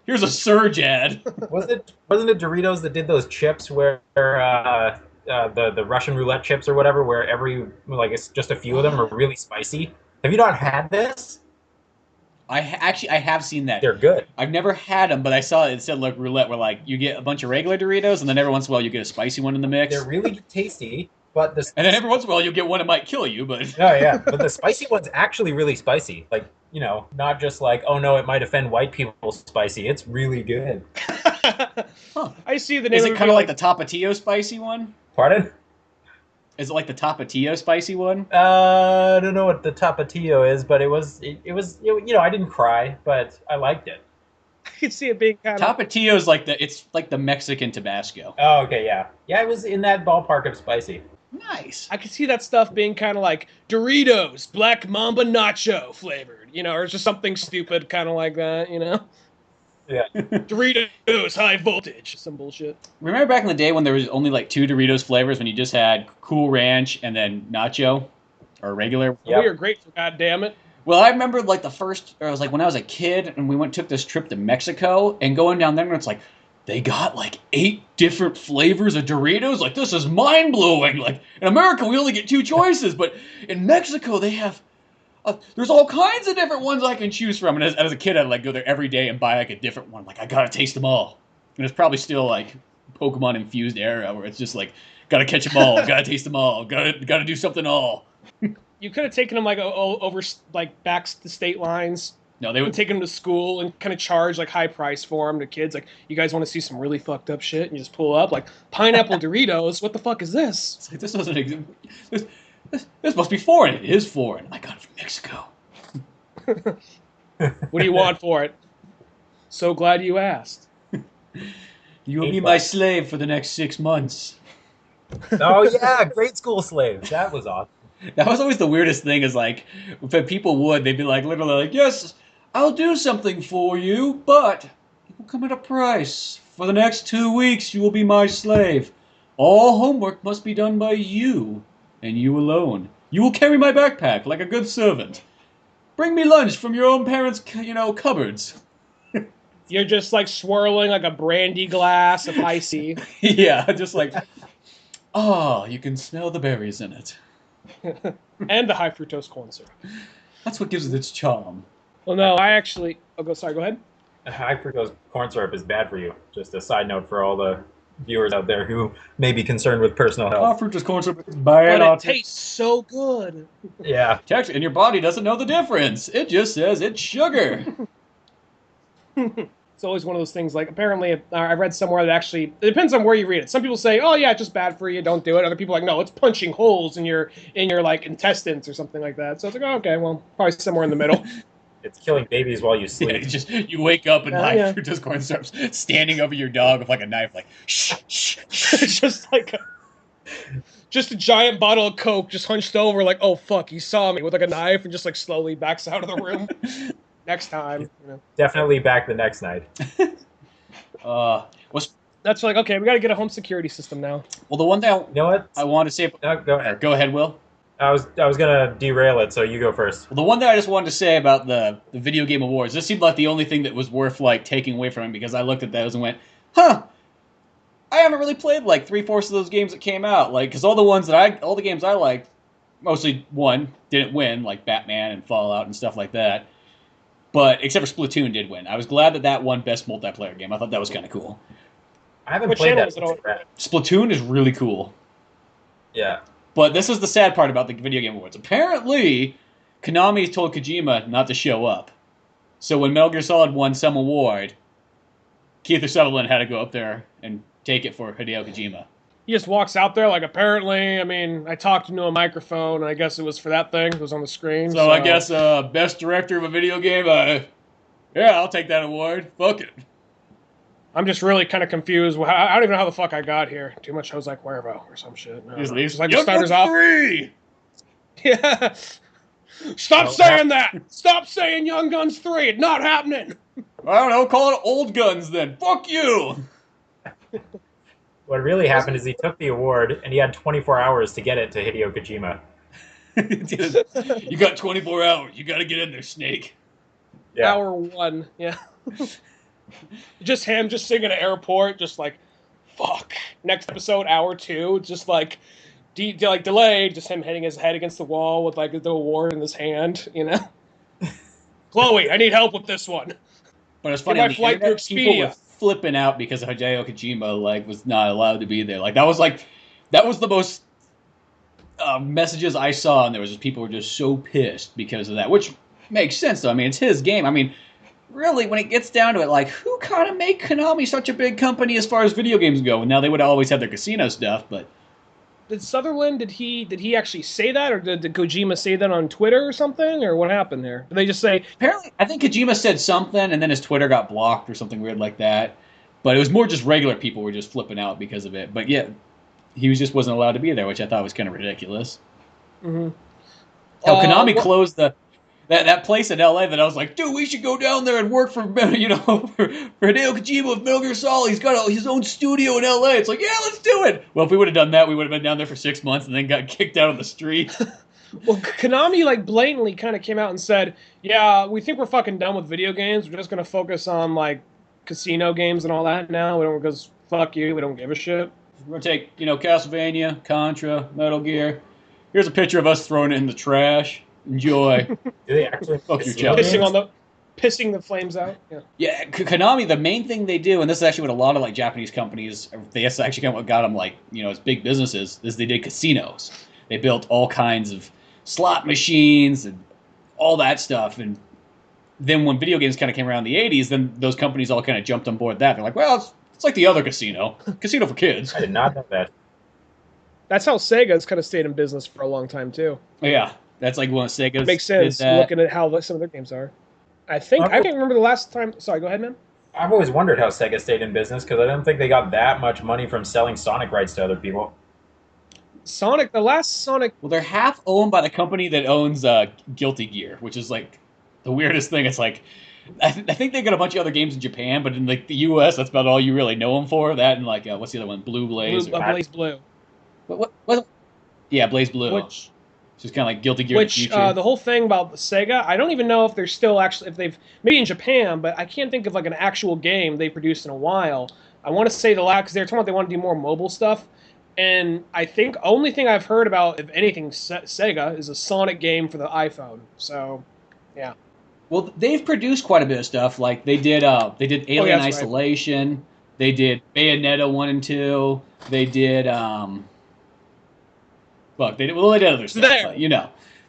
Here's a Surge ad. Wasn't it Doritos that did those chips where, the Russian roulette chips or whatever, where it's just a few of them are really spicy? Have you not had this? I have seen that. They're good. I've never had them, but I saw it said like roulette, where like you get a bunch of regular Doritos, and then every once in a while you get a spicy one in the mix. They're really tasty, but and then every once in a while you'll get one that might kill you. But oh yeah, but the spicy one's actually really spicy. Like, you know, not just like, oh no, it might offend white people spicy. It's really good. Huh. I see the name. Is it kind of like the Tapatio spicy one? Pardon? Is it like the Tapatio spicy one? I don't know what the Tapatio is, but it was you know, I didn't cry, but I liked it. I could see it being kind of Tapatio's like it's like the Mexican Tabasco. Oh, okay, yeah. Yeah, it was in that ballpark of spicy. Nice. I could see that stuff being kind of like Doritos Black Mamba Nacho flavored, you know, or just something stupid kind of like that, you know? Yeah. Doritos High Voltage. Some bullshit. Remember back in the day when there was only like 2 Doritos flavors, when you just had Cool Ranch and then Nacho? Or regular? Yep. We were grateful, goddammit. Well, I remember like it was like when I was a kid and we took this trip to Mexico, and going down there and it's like, they got like 8 different flavors of Doritos? Like, this is mind-blowing. Like, in America we only get 2 choices, but in Mexico they have... there's all kinds of different ones I can choose from. And as a kid, I'd like go there every day and buy like a different one. Like, I gotta taste them all. And it's probably still like Pokemon infused era where it's just like, gotta catch them all, gotta taste them all, gotta do something all. You could have taken them like over like back to state lines. No, they would take them to school and kind of charge like high price for them to kids. Like, you guys want to see some really fucked up shit? And you just pull up like pineapple Doritos. What the fuck is this? It's like, this doesn't exist. This must be foreign. It is foreign. I got it from Mexico. What do you want for it? So glad you asked. You will be my slave for the next 6 months. Oh yeah, grade school slaves. That was awesome. That was always the weirdest thing, is like, if people they'd be like, literally like, yes, I'll do something for you, but it will come at a price. For the next 2 weeks, you will be my slave. All homework must be done by you. And you alone. You will carry my backpack like a good servant. Bring me lunch from your own parents', cupboards. You're just like swirling like a brandy glass of high C. Yeah, just like, you can smell the berries in it. And the high fructose corn syrup. That's what gives it its charm. Well, no, go ahead. High fructose corn syrup is bad for you. Just a side note for all the viewers out there who may be concerned with personal health. Fructose corn syrup is bad. But it tastes so good. Yeah. And your body doesn't know the difference. It just says it's sugar. It's always one of those things, like, apparently, I read somewhere that actually, it depends on where you read it. Some people say, oh yeah, it's just bad for you, don't do it. Other people are like, no, it's punching holes in your like, intestines or something like that. So it's like, oh, okay, well, probably somewhere in the middle. It's killing babies while you Yeah, sleep. you wake up and live Yeah. through Discord and starts standing over your dog with like a knife, like shh, shh, It's shh. just like just a giant bottle of Coke just hunched over, like, oh fuck, he saw me with like a knife, and just like slowly backs out of the room. Next time, Definitely back the next night. Was That's like, okay, we got to get a home security system now. well the one thing You know what? I wanted to say. Go ahead. Go ahead, Will. I was gonna derail it, so you go first. Well, the one thing I just wanted to say about the video game awards, this seemed like the only thing that was worth like taking away from it because I looked at those and went, huh. I haven't really played like 3/4 of those games that came out, like because all the games I liked, mostly one didn't win, like Batman and Fallout and stuff like that. But except for Splatoon did win. I was glad that won best multiplayer game. I thought that was kind of cool. I haven't What played channel that. is it on? Splatoon is really cool. Yeah. But this is the sad part about the video game awards. Apparently, Konami told Kojima not to show up. So when Metal Gear Solid won some award, Keith Sutherland had to go up there and take it for Hideo Kojima. He just walks out there like, apparently, I mean, I talked into a microphone, and I guess it was for that thing. It was on the screen. So I guess best director of a video game, yeah, I'll take that award. Fuck it. I'm just really kind of confused. I don't even know how the fuck I got here. Too much Jose Cuervo or some shit. He's like Young starters Guns off. 3! Yeah. Stop saying that. Stop saying Young Guns 3. It's not happening. I don't know, call it Old Guns then. Fuck you! What really happened is he took the award and he had 24 hours to get it to Hideo Kojima. You got 24 hours. You gotta get in there, Snake. Yeah. Hour 1. Yeah. Just him just sitting in an airport, just like, fuck. Next episode, hour 2, just like, delayed, just him hitting his head against the wall with like the award in his hand, you know? Chloe, I need help with this one. But it's funny, Get on my the flight internet, through people were Expedia. flipping out because Hideo Kojima like was not allowed to be there. That was the most messages I saw, and there was just people were just so pissed because of that, which makes sense though. I mean, it's his game. I mean, really, when it gets down to it, like who kind of made Konami such a big company as far as video games go? And now they would always have their casino stuff, but Did Sutherland, did he actually say that, or did Kojima say that on Twitter or something, or what happened there? Did they just say, apparently, I think Kojima said something, and then his Twitter got blocked or something weird like that. But it was more just regular people were just flipping out because of it. But yeah, he wasn't allowed to be there, which I thought was kind of ridiculous. mm-hmm. Hell, Konami closed that place in LA that I was like, dude, we should go down there and work for for Hideo Kojima with Metal Gear Solid. He's got his own studio in LA. It's like, yeah, let's do it. Well, if we would have done that, we would have been down there for 6 months and then got kicked out on the street. Well, Konami like blatantly kind of came out and said, yeah, we think we're fucking done with video games. We're just going to focus on like casino games and all that now. We don't, because fuck you, we don't give a shit. We're going to take, Castlevania, Contra, Metal Gear. Here's a picture of us throwing it in the trash. Enjoy. Do they actually Fuck your casino child. Pissing the flames out. Yeah. Yeah, Konami, the main thing they do, and this is actually what a lot of like Japanese companies, that's actually kind of what got them like, as big businesses, is they did casinos. They built all kinds of slot machines and all that stuff. And then when video games kind of came around in the 80s, then those companies all kind of jumped on board that. They're like, well, it's like the other casino. Casino for kids. I did not know that. That's how Sega's kind of stayed in business for a long time, too. Yeah, that's like one of Sega's. Makes sense, looking at how some of their games are. I can't remember the last time. Sorry, go ahead, man. I've always wondered how Sega stayed in business because I don't think they got that much money from selling Sonic rights to other people. The last Sonic. Well, they're half owned by the company that owns Guilty Gear, which is like the weirdest thing. It's like I think they got a bunch of other games in Japan, but in like the U.S., that's about all you really know them for. That and like what's the other one? Blue Blaze. Blaze Blue. What? Yeah, Blaze Blue. Which just kind of like Guilty Gear. Which the whole thing about Sega, I don't even know if they're still actually, if they've maybe in Japan, but I can't think of like an actual game they produced in a while. I want to say the last because they're talking about they want to do more mobile stuff, and I think only thing I've heard about, if anything, Sega is a Sonic game for the iPhone. So, yeah. Well, they've produced quite a bit of stuff. Like they did Alien Isolation. Right. They did Bayonetta 1 and 2. They did they did other stuff.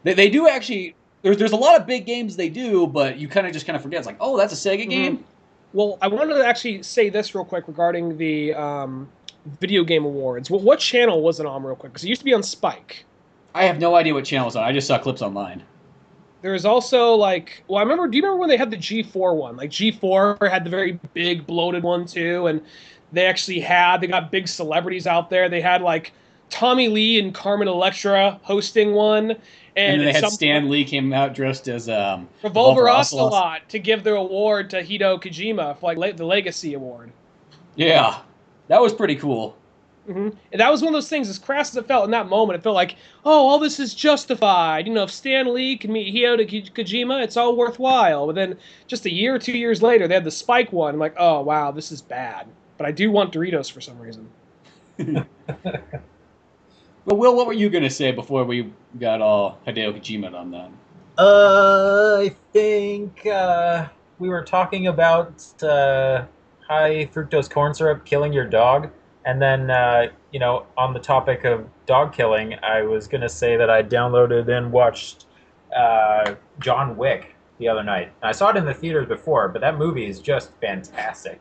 But, they do actually. There's a lot of big games they do, but you kind of forget. It's like, oh, that's a Sega game. Well, I wanted to actually say this real quick regarding the Video Game Awards. What channel was it on, real quick? Because it used to be on Spike. I have no idea what channel it's on. I just saw clips online. There was also like, well, I remember. Do you remember when they had the G4 one? Like G4 had the very big bloated one too, and they got big celebrities out there. They had like Tommy Lee and Carmen Electra hosting one, And and then they at had some point Stan Lee came out dressed as Revolver Revolver Ocelot. Ocelot to give their award to Hideo Kojima for like the Legacy Award. Yeah, that was pretty cool. And that was one of those things, as crass as it felt in that moment, it felt like, oh, all this is justified. You know, if Stan Lee can meet Hideo Kojima, it's all worthwhile. But then just a year or 2 years later, they had the Spike one. I'm like, oh, wow, this is bad. But I do want Doritos for some reason. But Will, what were you gonna say before we got all Hideo Kojima on that? I think we were talking about high fructose corn syrup killing your dog, and then on the topic of dog killing, I was gonna say that I downloaded and watched John Wick the other night. I saw it in the theaters before, but that movie is just fantastic.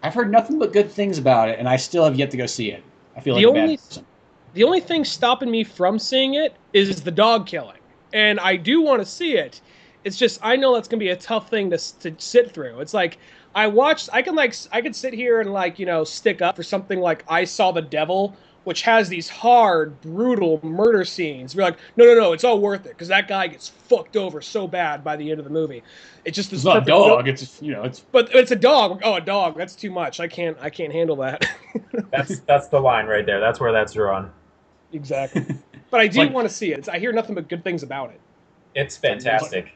I've heard nothing but good things about it, and I still have yet to go see it. I feel like The a bad only person. the only thing stopping me from seeing it is the dog killing. And I do want to see it. It's just I know that's gonna be a tough thing to sit through. It's like I could sit here and stick up for something like I Saw the Devil, which has these hard, brutal murder scenes. We're like, no, it's all worth it because that guy gets fucked over so bad by the end of the movie. It's just this It's not a perfect dog. It's but it's a dog. Oh, a dog. That's too much. I can't handle that. That's the line right there. That's where that's drawn. Exactly. But I do like want to see it. I hear nothing but good things about it. It's fantastic.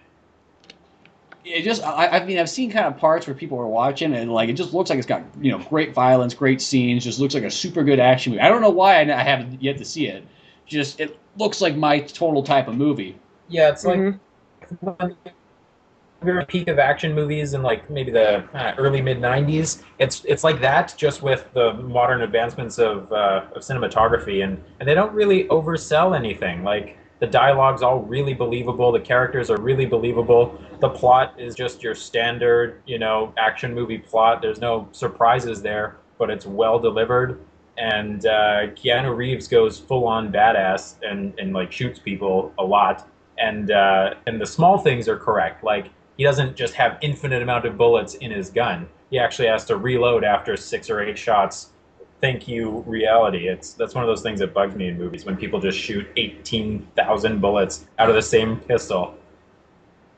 it just. I mean, I've seen kind of parts where people are watching, and like it just looks like it's got great violence, great scenes. Just looks like a super good action movie. I don't know why I haven't yet to see it. Just it looks like my total type of movie. Yeah, it's like when the peak of action movies in like maybe the early mid '90s. It's like that, just with the modern advancements of cinematography, and they don't really oversell anything. Like the dialogue's all really believable, the characters are really believable. The plot is just your standard, action movie plot. There's no surprises there, but it's well delivered. And Keanu Reeves goes full on badass and like shoots people a lot. And the small things are correct. Like he doesn't just have infinite amount of bullets in his gun. He actually has to reload after 6 or 8 shots. Thank you, reality. That's one of those things that bugs me in movies when people just shoot 18,000 bullets out of the same pistol.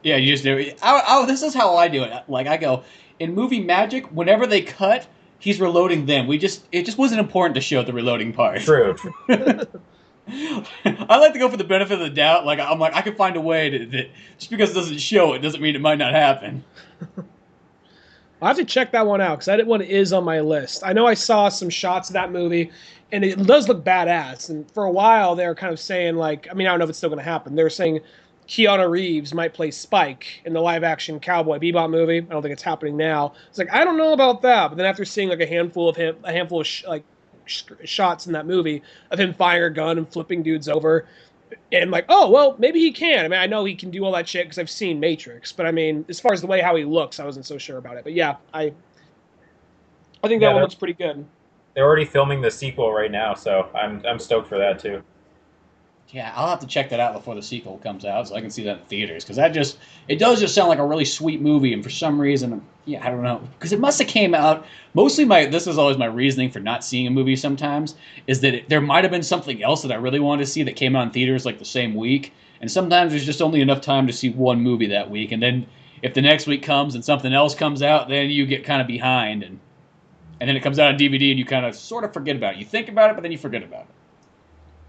Yeah, you just do it. This is how I do it. Like I go in movie magic. Whenever they cut, he's reloading them. It just wasn't important to show the reloading part. True. I like to go for the benefit of the doubt. Like I'm like I can find a way that just because it doesn't show it doesn't mean it might not happen. I'll have to check that one out because that one is on my list. I know I saw some shots of that movie, and it does look badass. And for a while, they were kind of saying like, I mean, I don't know if it's still going to happen. They were saying Keanu Reeves might play Spike in the live-action Cowboy Bebop movie. I don't think it's happening now. It's like I don't know about that. But then after seeing like a handful of shots in that movie of him firing a gun and flipping dudes over, and I'm like, oh well, maybe he can. I mean, I know he can do all that shit because I've seen Matrix. But I mean, as far as the way how he looks, I wasn't so sure about it. But yeah, I think that one looks pretty good. They're already filming the sequel right now, so I'm stoked for that too. Yeah, I'll have to check that out before the sequel comes out so I can see that in theaters because it does just sound like a really sweet movie, and for some reason, I don't know, because it must have came out mostly this is always my reasoning for not seeing a movie sometimes is that there might have been something else that I really wanted to see that came out in theaters like the same week, and sometimes there's just only enough time to see one movie that week, and then if the next week comes and something else comes out, then you get kind of behind, and then it comes out on DVD and you kind of sort of forget about it. You think about it, but then you forget about it.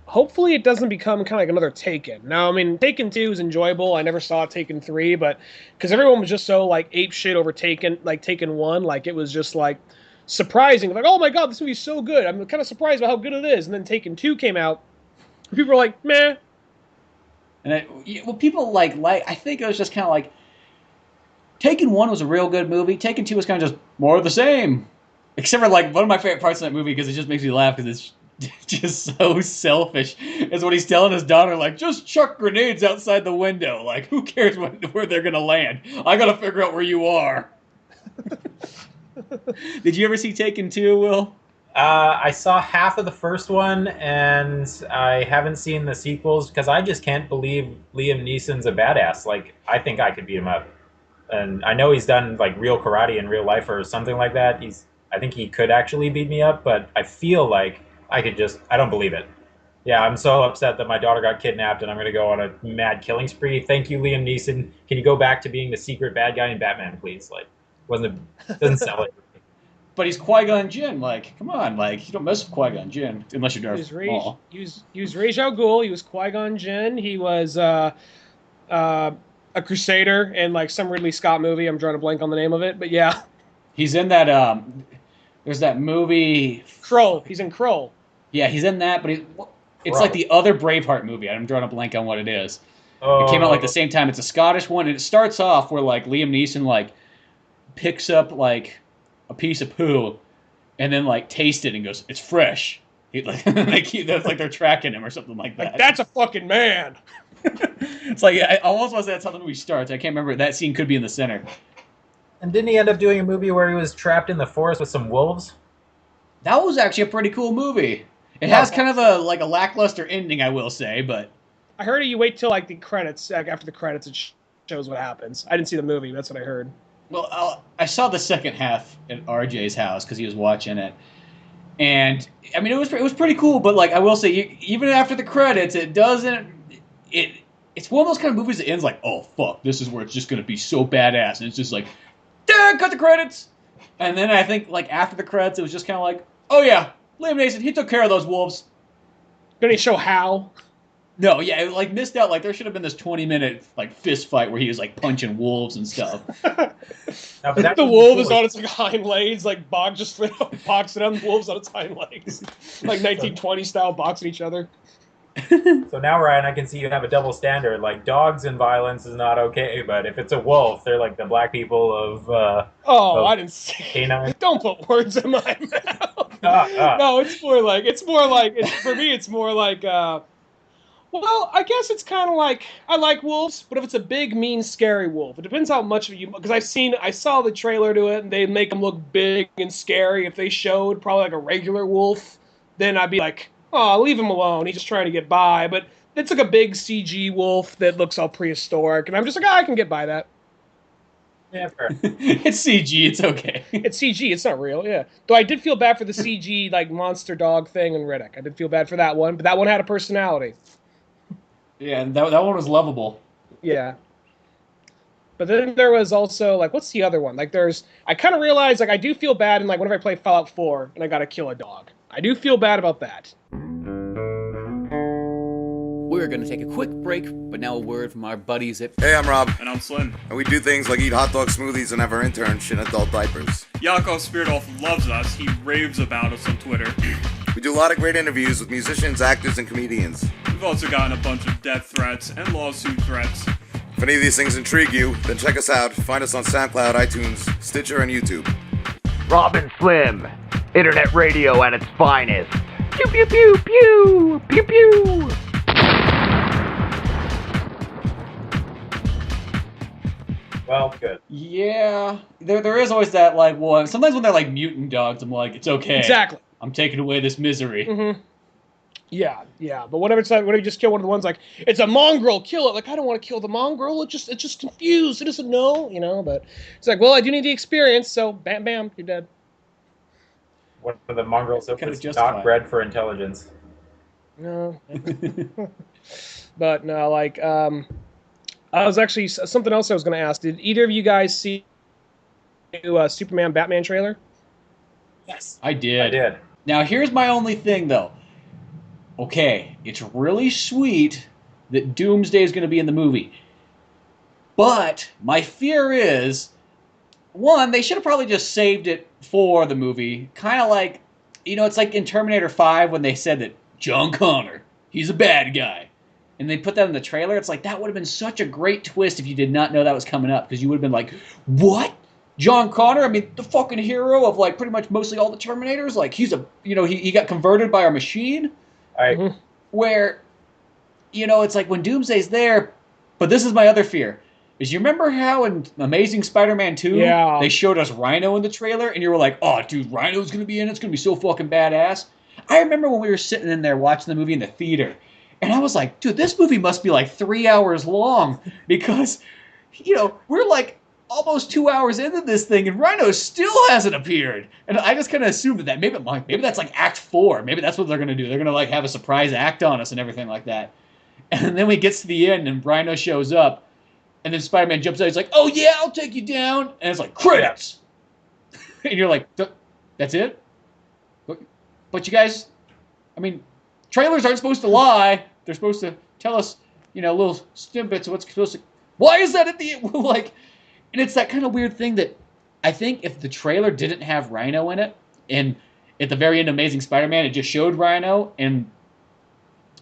Hopefully it doesn't become kind of like another Taken. Now, I mean, Taken 2 is enjoyable. I never saw Taken 3, but because everyone was just so like ape shit over Taken 1, like it was just like surprising. Like, oh my god, this movie's so good. I'm kind of surprised about how good it is. And then Taken 2 came out. And people were like, meh. And people like I think it was just kind of like Taken 1 was a real good movie. Taken 2 was kind of just more of the same. Except for like one of my favorite parts of that movie because it just makes me laugh because it's just so selfish is what he's telling his daughter, like, just chuck grenades outside the window. Like, who cares where they're going to land? I got to figure out where you are. Did you ever see Taken 2, Will? I saw half of the first one, and I haven't seen the sequels because I just can't believe Liam Neeson's a badass. Like, I think I could beat him up, and I know he's done like real karate in real life or something like that. I think he could actually beat me up, but I feel like I could just, I don't believe it. Yeah, I'm so upset that my daughter got kidnapped, and I'm gonna go on a mad killing spree. Thank you, Liam Neeson. Can you go back to being the secret bad guy in Batman, please? Like, wasn't doesn't sell it. But he's Qui-Gon Jinn. Like, come on, like you don't mess with Qui-Gon Jinn unless you're Darth Maul. He was Ra's al Ghul. He was Qui-Gon Jinn. He was a Crusader in like some Ridley Scott movie. I'm drawing a blank on the name of it, but yeah. He's in that. There's that movie. Krull. He's in Krull. Yeah, he's in that, but it's like the other Braveheart movie. I'm drawing a blank on what it is. It came out like the same time. It's a Scottish one, and it starts off where like Liam Neeson like picks up like a piece of poo, and then like tastes it and goes, "It's fresh." That's like they're tracking him or something like that. Like, that's a fucking man. It's like I almost want to say that's how the movie starts. I can't remember. That scene could be in the center. And didn't he end up doing a movie where he was trapped in the forest with some wolves? That was actually a pretty cool movie. It has kind of a lackluster ending, I will say, but I heard you wait till like the credits. Like, after the credits, it shows what happens. I didn't see the movie. That's what I heard. well, I saw the second half at RJ's house because he was watching it, and I mean it was pretty cool. But like I will say, even after the credits, it doesn't. It's one of those kind of movies that ends like, oh fuck, this is where it's just gonna be so badass, and it's just like, cut the credits, and then I think like after the credits, it was just kind of like, oh yeah, Liam Neeson, he took care of those wolves. Gonna show how. No, yeah, it like missed out. Like there should have been this 20-minute like fist fight where he was like punching wolves and stuff. No, but the wolf is on its like, hind legs, like boxing on the wolves on its hind legs, like 1920 style boxing each other. So now, Ryan, I can see you have a double standard. Like, dogs and violence is not okay, but if it's a wolf, they're like the black people of. I didn't say. Canine. Don't put words in my mouth. No, it's more like for me. It's more like. Well, I guess it's kind of like I like wolves, but if it's a big, mean, scary wolf, it depends how much of you. Because I saw the trailer to it, and they make them look big and scary. If they showed probably like a regular wolf, then I'd be like, oh, leave him alone. He's just trying to get by. But it's like a big CG wolf that looks all prehistoric, and I'm just like, I can get by that. Yeah, fair. It's CG. It's okay. It's CG. It's not real. Yeah. Though I did feel bad for the CG like monster dog thing in Riddick. I did feel bad for that one, but that one had a personality. Yeah, and that one was lovable. Yeah. But then there was also, like, what's the other one? Like, I kind of realized, like, I do feel bad in, like, whenever I play Fallout 4 and I gotta kill a dog. I do feel bad about that. We're going to take a quick break, but now a word from our buddies at... Hey, I'm Rob. And I'm Slim. And we do things like eat hot dog smoothies and have our intern shit in adult diapers. Yakov Spiridov loves us. He raves about us on Twitter. We do a lot of great interviews with musicians, actors, and comedians. We've also gotten a bunch of death threats and lawsuit threats. If any of these things intrigue you, then check us out. Find us on SoundCloud, iTunes, Stitcher, and YouTube. Rob and Slim, internet radio at its finest. Pew pew pew pew pew pew. Well, good. Yeah, there is always that, like, one. Sometimes when they're, like, mutant dogs, I'm like, it's okay. Exactly. I'm taking away this misery. Mm-hmm. Yeah. But whenever you just kill one of the ones, like, it's a mongrel, kill it. Like, I don't want to kill the mongrel. It's just confused. It doesn't know, But it's like, well, I do need the experience, so bam, bam, you're dead. One of the mongrels that was justified. not bred for intelligence. No. But no, like, I was actually something else I was going to ask. Did either of you guys see the Superman Batman trailer? Yes, I did. I did. Now, here's my only thing, though. Okay, it's really sweet that Doomsday is going to be in the movie. But my fear is, one, they should have probably just saved it for the movie. Kind of like, it's like in Terminator 5 when they said that John Connor, he's a bad guy. And they put that in the trailer. It's like, that would have been such a great twist if you did not know that was coming up. Because you would have been like, what? John Connor? I mean, the fucking hero of, like, pretty much mostly all the Terminators? Like, he's he got converted by our machine? Mm-hmm. Where, it's like when Doomsday's there, but this is my other fear. is you remember how in Amazing Spider-Man 2, Yeah. they showed us Rhino in the trailer, and you were like, oh, dude, Rhino's going to be in it. It's going to be so fucking badass. I remember when we were sitting in there watching the movie in the theater, and I was like, dude, this movie must be like 3 hours long because, we're like almost 2 hours into this thing, and Rhino still hasn't appeared. And I just kind of assumed that maybe that's like Act 4. Maybe that's what they're going to do. They're going to like have a surprise act on us and everything like that. And then we get to the end, and Rhino shows up. And then Spider-Man jumps out. He's like, oh, yeah, I'll take you down. And it's like, credits. And you're like, that's it? But you guys, trailers aren't supposed to lie. They're supposed to tell us, little snippets of what's supposed to... Why is that at the end? And it's that kind of weird thing that I think if the trailer didn't have Rhino in it, and at the very end of Amazing Spider-Man, it just showed Rhino, and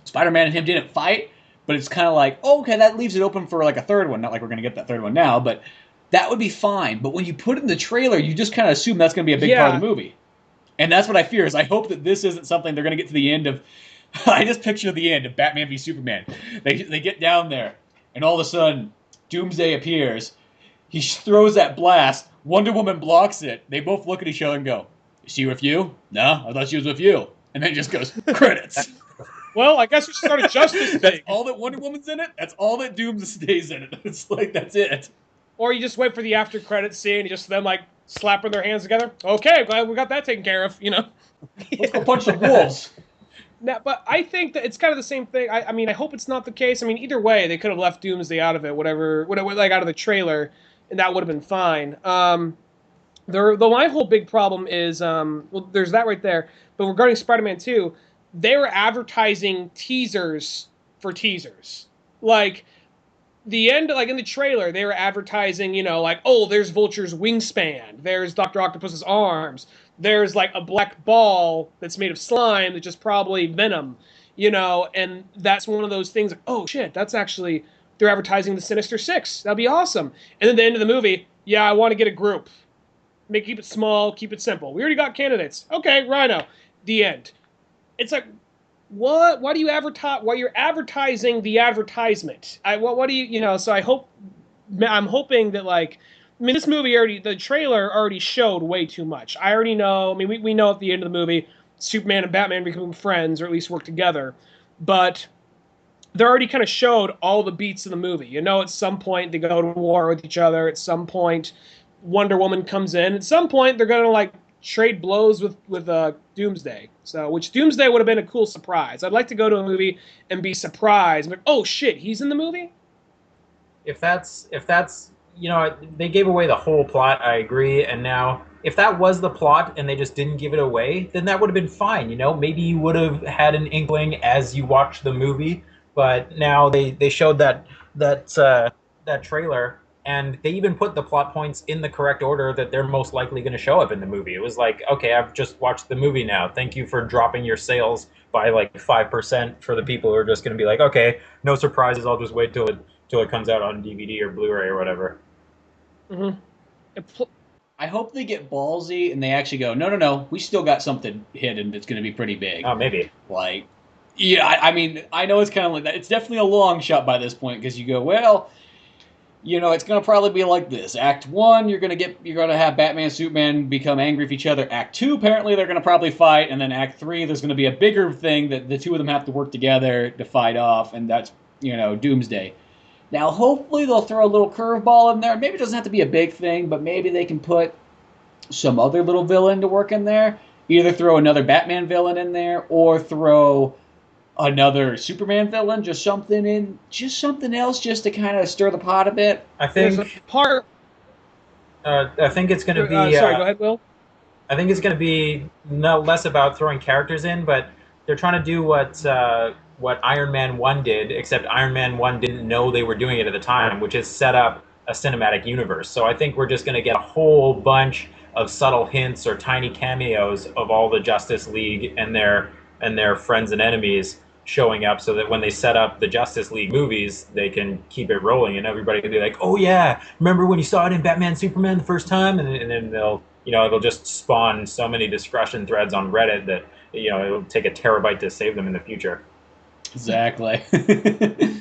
Spider-Man and him didn't fight, but it's kind of like, oh, okay, that leaves it open for like a third one. Not like we're going to get that third one now, but that would be fine. But when you put it in the trailer, you just kind of assume that's going to be a big part of the movie. And that's what I fear, is I hope that this isn't something they're going to get to the end of. I just picture the end of Batman v Superman. They get down there, and all of a sudden, Doomsday appears. He throws that blast. Wonder Woman blocks it. They both look at each other and go, is she with you? No, I thought she was with you. And then it just goes, credits. Well, I guess we should start a Justice That's League. all that Wonder Woman's in it. That's all that Doomsday's in it. It's like, that's it. Or you just wait for the after credits scene, just them like slapping their hands together. Okay, glad we got that taken care of. Let's go punch some wolves. Now, but I think that it's kind of the same thing. I hope it's not the case. Either way, they could have left Doomsday out of it, whatever, like out of the trailer, and that would have been fine. Though my whole big problem is, there's that right there. But regarding Spider-Man 2, they were advertising teasers for teasers. Like, the end, like in the trailer, they were advertising, like, oh, there's Vulture's wingspan. There's Dr. Octopus's arms. There's like a black ball that's made of slime that's just probably venom, and that's one of those things like, oh shit, that's actually, they're advertising the Sinister Six. That'd be awesome. And then the end of the movie, yeah, I want to get a group. Keep it small, keep it simple. We already got candidates. Okay, Rhino. The end. It's like, what? Why do you advertise? Why you're advertising the advertisement? What do you, so I'm hoping that like, this movie the trailer already showed way too much. I already know, we know at the end of the movie, Superman and Batman become friends, or at least work together. But they already kind of showed all the beats of the movie. At some point they go to war with each other. At some point, Wonder Woman comes in. At some point, they're going to like trade blows with Doomsday. So, which Doomsday would have been a cool surprise. I'd like to go to a movie and be surprised. Like, oh shit, he's in the movie? If that's they gave away the whole plot, I agree. And now, if that was the plot and they just didn't give it away, then that would have been fine. Maybe you would have had an inkling as you watched the movie. But now they showed that trailer, and they even put the plot points in the correct order that they're most likely going to show up in the movie. It was like, okay, I've just watched the movie now. Thank you for dropping your sales by like 5% for the people who are just going to be like, okay, no surprises. I'll just wait till it comes out on DVD or Blu-ray or whatever. Mm-hmm. I hope they get ballsy and they actually go, no, we still got something hidden that's going to be pretty big. Oh, maybe. Like, yeah, I know it's kind of like that. It's definitely a long shot by this point because you go, well, it's going to probably be like this. Act 1, you're going to have Batman and Superman become angry with each other. Act 2, apparently they're going to probably fight. And then Act 3, there's going to be a bigger thing that the two of them have to work together to fight off. And that's, Doomsday. Now, hopefully they'll throw a little curveball in there. Maybe it doesn't have to be a big thing, but maybe they can put some other little villain to work in there. Either throw another Batman villain in there or throw another Superman villain, just something else just to kind of stir the pot a bit. I think it's going to be... sorry, go ahead, Will. I think it's going to be less about throwing characters in, but they're trying to do what Iron Man 1 did, except Iron Man 1 didn't know they were doing it at the time, which is set up a cinematic universe. So I think we're just going to get a whole bunch of subtle hints or tiny cameos of all the Justice League and their friends and enemies showing up, so that when they set up the Justice League movies, they can keep it rolling, and everybody can be like, "Oh yeah, remember when you saw it in Batman Superman the first time?" And then they'll, it'll just spawn so many discussion threads on Reddit that it'll take a terabyte to save them in the future. Exactly.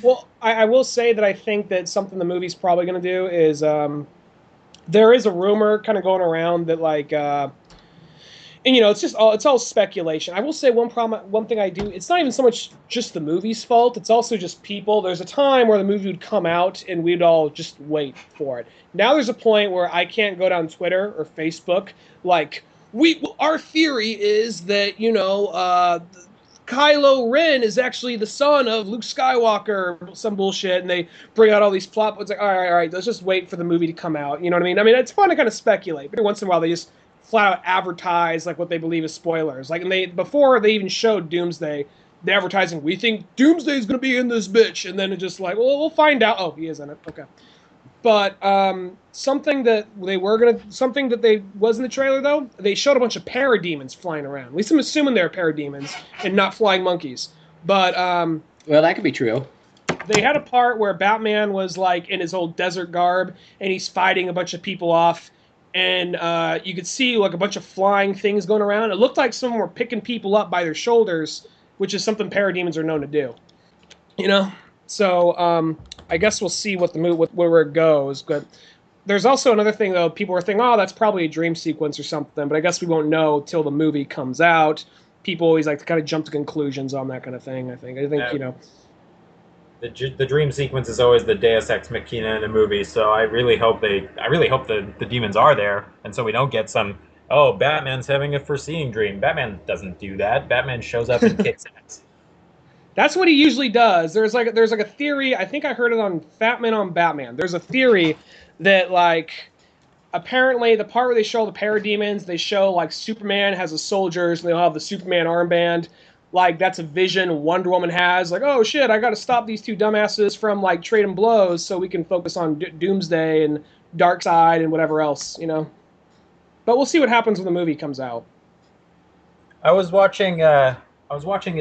Well, I will say that I think that something the movie's probably going to do is there is a rumor kind of going around that and it's all speculation. I will say one thing I do. It's not even so much just the movie's fault. It's also just people. There's a time where the movie would come out and we'd all just wait for it. Now there's a point where I can't go down Twitter or Facebook like our theory is that Kylo Ren is actually the son of Luke Skywalker, some bullshit, and they bring out all these plot. It's like, all right, let's just wait for the movie to come out. You know what I mean? I mean, it's fun to kind of speculate, but every once in a while they just flat out advertise like what they believe is spoilers. Like, and before they even showed Doomsday, the advertising, we think Doomsday is going to be in this bitch, and then it's just like, well, we'll find out. Oh, he is in it. Okay. But something that was in the trailer though, they showed a bunch of parademons flying around. At least I'm assuming they're parademons and not flying monkeys. But well, that could be true. They had a part where Batman was like in his old desert garb and he's fighting a bunch of people off, and you could see like a bunch of flying things going around. It looked like someone were picking people up by their shoulders, which is something parademons are known to do. You know, so I guess we'll see what where it goes. But there's also another thing though. People were thinking, oh, that's probably a dream sequence or something. But I guess we won't know till the movie comes out. People always like to kind of jump to conclusions on that kind of thing. I think The dream sequence is always the Deus Ex Machina in a movie, so I really hope the demons are there, and so we don't get some, oh, Batman's having a foreseeing dream. Batman doesn't do that. Batman shows up and kicks ass. That's what he usually does. There's like a theory. I think I heard it on Fat Man on Batman. There's a theory that apparently the part where they show the parademons, they show like Superman has the soldiers and they'll have the Superman armband. Like that's a vision Wonder Woman has. Like, oh shit, I got to stop these two dumbasses from like trading blows so we can focus on Doomsday and Darkseid and whatever else, you know. But we'll see what happens when the movie comes out. I was watching a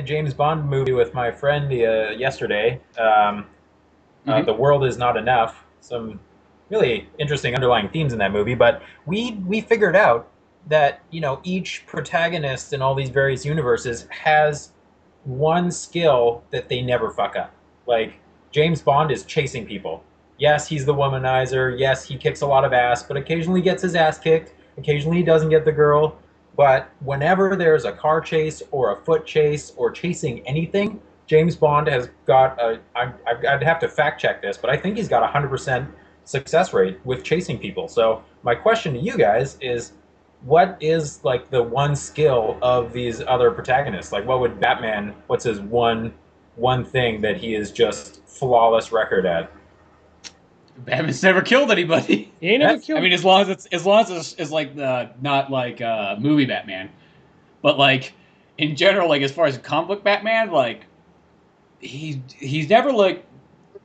James Bond movie with my friend yesterday. The World Is Not Enough. Some really interesting underlying themes in that movie, but we figured out that each protagonist in all these various universes has one skill that they never fuck up. Like James Bond is chasing people. Yes, he's the womanizer. Yes, he kicks a lot of ass, but occasionally gets his ass kicked. Occasionally he doesn't get the girl. But whenever there's a car chase or a foot chase or chasing anything, James Bond has got I'd have to fact check this, but I think he's got a 100% success rate with chasing people. So my question to you guys is, what is like the one skill of these other protagonists? Like, what's his one thing that he is just flawless record at? Batman's never killed anybody. He ain't never killed. I mean, as long as it's like not like movie Batman, but like in general, like as far as comic book Batman, like he's never like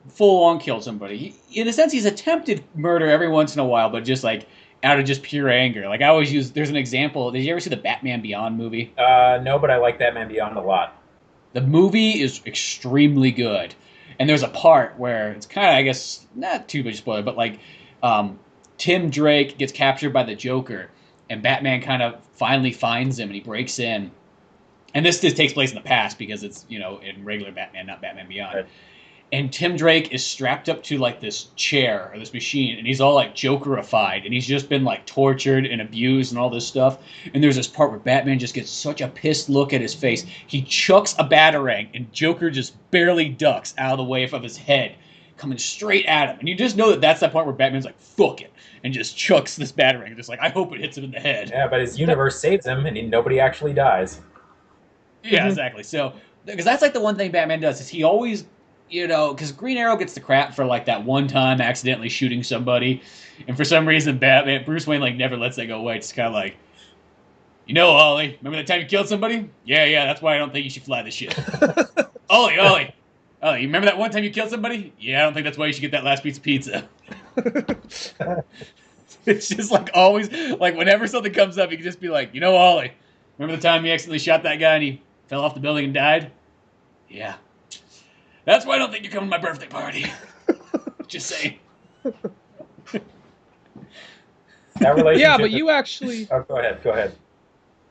full on killed somebody. In a sense, he's attempted murder every once in a while, but just like out of just pure anger. Like I always use, there's an example. Did you ever see the Batman Beyond movie? No, but I like Batman Beyond a lot. The movie is extremely good. And there's a part where it's kind of, I guess, not too much spoiler, but like Tim Drake gets captured by the Joker, and Batman kind of finally finds him, and he breaks in. And this takes place in the past because it's, in regular Batman, not Batman Beyond. Right. And Tim Drake is strapped up to like this chair or this machine, and he's all like Jokerified, and he's just been like tortured and abused and all this stuff. And there's this part where Batman just gets such a pissed look at his face. He chucks a batarang, and Joker just barely ducks out of the way of his head, coming straight at him. And you just know that's that point where Batman's like, fuck it, and just chucks this batarang. Just like, I hope it hits him in the head. Yeah, but his universe saves him, and nobody actually dies. Yeah, exactly. So, because that's like the one thing Batman does, is he always... because Green Arrow gets the crap for like that one time accidentally shooting somebody, and for some reason Bruce Wayne like never lets that go away. It's kind of like, Ollie, remember that time you killed somebody? Yeah, that's why I don't think you should fly this shit. Ollie, you remember that one time you killed somebody? Yeah, I don't think that's why you should get that last piece of pizza. It's just like always, like whenever something comes up, you can just be like, Ollie, remember the time you accidentally shot that guy and he fell off the building and died? Yeah. That's why I don't think you're coming to my birthday party. Just saying. That relationship. Yeah, but you actually... Oh, go ahead.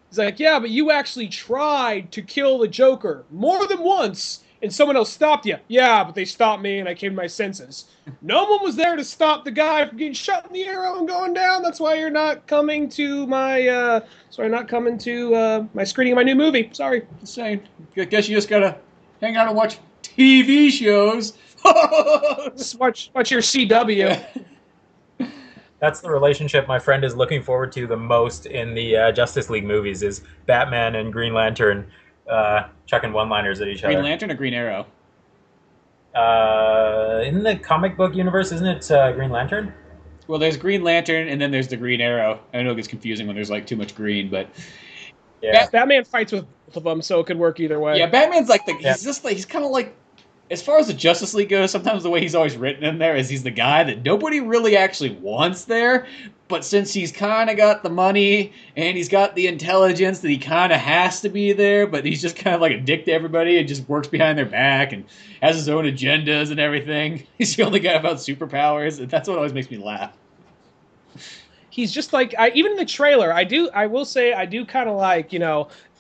He's like, yeah, but you actually tried to kill the Joker more than once, and someone else stopped you. Yeah, but they stopped me, and I came to my senses. No one was there to stop the guy from getting shot in the arrow and going down. That's why you're not coming to my my screening of my new movie. Sorry. Just saying. I guess you just gotta hang out and watch TV shows. Just watch your CW. That's the relationship my friend is looking forward to the most in the Justice League movies is Batman and Green Lantern chucking one-liners at each other. Green Lantern or Green Arrow? In the comic book universe, isn't it Green Lantern? Well, there's Green Lantern, and then there's the Green Arrow. I know it gets confusing when there's like too much green, but Yeah. Batman fights with both of them, so it could work either way. yeah, Batman's like he's kind of like, as far as the Justice League goes, sometimes the way he's always written in there is he's the guy that nobody really actually wants there, but since he's kind of got the money and he's got the intelligence that he kind of has to be there, but he's just kind of like a dick to everybody and just works behind their back and has his own agendas and everything. He's the only guy about superpowers, and that's what always makes me laugh. He's just like, even in the trailer, I will say I do kind of like,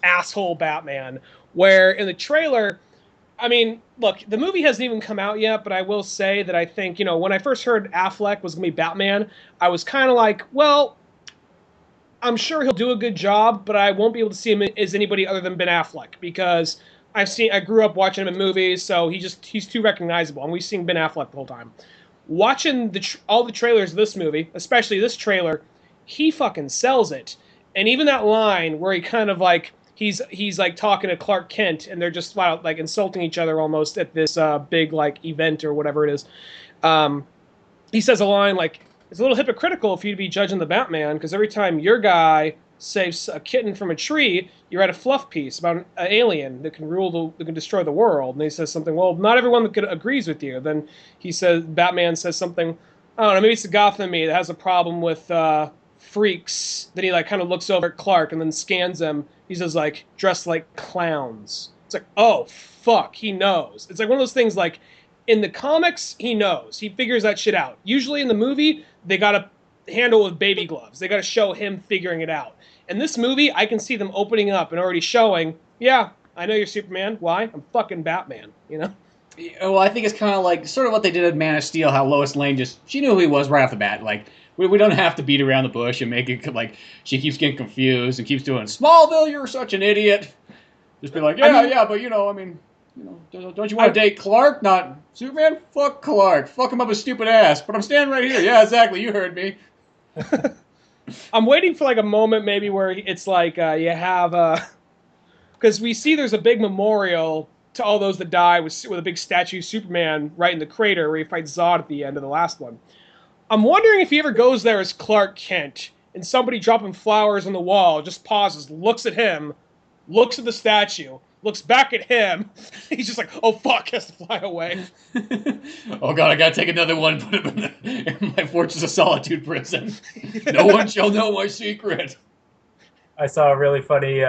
asshole Batman, where in the trailer, I mean, look, the movie hasn't even come out yet, but I will say that I think, when I first heard Affleck was going to be Batman, I was kind of like, well, I'm sure he'll do a good job, but I won't be able to see him as anybody other than Ben Affleck, because I grew up watching him in movies, so he's too recognizable, and we've seen Ben Affleck the whole time. Watching all the trailers of this movie, especially this trailer, he fucking sells it. And even that line where he kind of like, he's like talking to Clark Kent, and they're just like insulting each other almost at this big like event or whatever it is. He says a line like, "It's a little hypocritical for you to be judging the Batman, because every time your guy saves a kitten from a tree, you write a fluff piece about an alien that can destroy the world." And he says something, "Well, not everyone that agrees with you." Then Batman says something, I don't know, maybe it's the Gotham in me that has a problem with freaks. Then he like kind of looks over at Clark and then scans them. He says like, "Dressed like clowns." It's like, oh fuck, he knows. It's like one of those things like, in the comics, he knows. He figures that shit out. Usually in the movie, they gotta handle with baby gloves. They gotta show him figuring it out. In this movie, I can see them opening up and already showing, yeah, I know you're Superman. Why? I'm fucking Batman, Well, I think it's kind of like sort of what they did in Man of Steel, how Lois Lane she knew who he was right off the bat. Like, we don't have to beat around the bush and make it like she keeps getting confused and keeps doing, "Smallville, you're such an idiot." Just be like, yeah, but don't you want to date Clark, not Superman? Fuck Clark. Fuck him up his stupid ass. But I'm standing right here. Yeah, exactly. You heard me. I'm waiting for like a moment maybe where it's like you have because we see there's a big memorial to all those that die with a big statue of Superman right in the crater where he fights Zod at the end of the last one. I'm wondering if he ever goes there as Clark Kent and somebody dropping flowers on the wall just pauses, looks at him, looks at the statue, looks back at him. He's just like, oh fuck, has to fly away. Oh god, I gotta take another one, put him in my Fortress of Solitude prison. No one shall know my secret. I saw a really funny,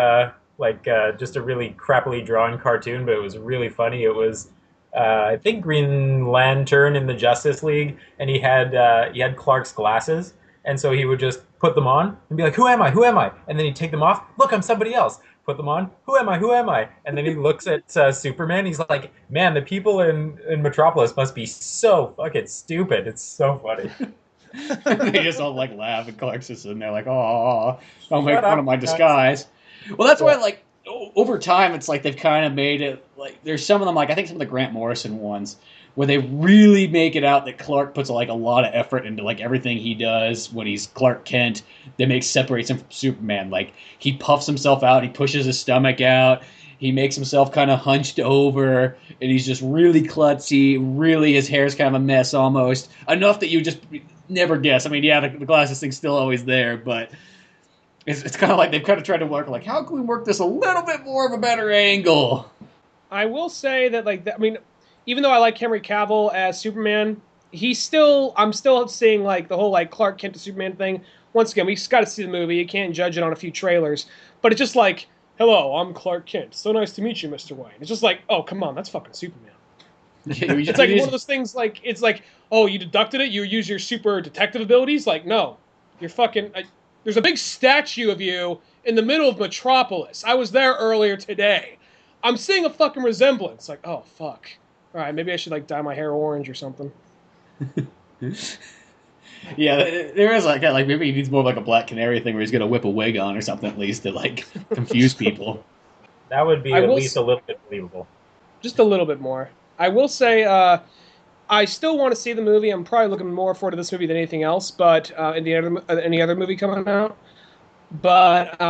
just a really crappily drawn cartoon, but it was really funny. It was, I think, Green Lantern in the Justice League, and he had Clark's glasses, and so he would just put them on and be like, "Who am I? Who am I?" And then he'd take them off. "Look, I'm somebody else." Put them on. "Who am I? Who am I?" And then he looks at Superman. He's like, "Man, the people in Metropolis must be so fucking stupid." It's so funny. They just all like laugh, and Clark's just sitting there like, "Oh, don't make fun of my disguise." Well, that's why, like, over time, it's like they've kind of made it like there's some of them, like I think some of the Grant Morrison ones, where they really make it out that Clark puts like a lot of effort into like everything he does when he's Clark Kent. That separates him from Superman. Like, he puffs himself out, he pushes his stomach out, he makes himself kind of hunched over, and he's just really klutzy. Really, his hair's kind of a mess almost. Enough that you just never guess. I mean, yeah, the glasses thing's still always there, but it's kind of like they've kind of tried to work like, how can we work this a little bit more of a better angle? I will say that, like, I mean, even though I like Henry Cavill as Superman, I'm still seeing like the whole like Clark Kent to Superman thing. Once again, we just got to see the movie. You can't judge it on a few trailers, but it's just like, "Hello, I'm Clark Kent. So nice to meet you, Mr. Wayne." It's just like, oh, come on, that's fucking Superman. It's like one of those things. Like, it's like, oh, you deducted it. You use your super detective abilities. Like, no, you're fucking. There's a big statue of you in the middle of Metropolis. I was there earlier today. I'm seeing a fucking resemblance. Like, oh fuck. All right, maybe I should like dye my hair orange or something. Yeah, there is like maybe he needs more of like a Black Canary thing where he's gonna whip a wig on or something at least to like confuse people. That would be I at will least a little bit believable. just a little bit more. I will say, I still want to see the movie. I'm probably looking more forward to this movie than anything else, but any other movie coming out. But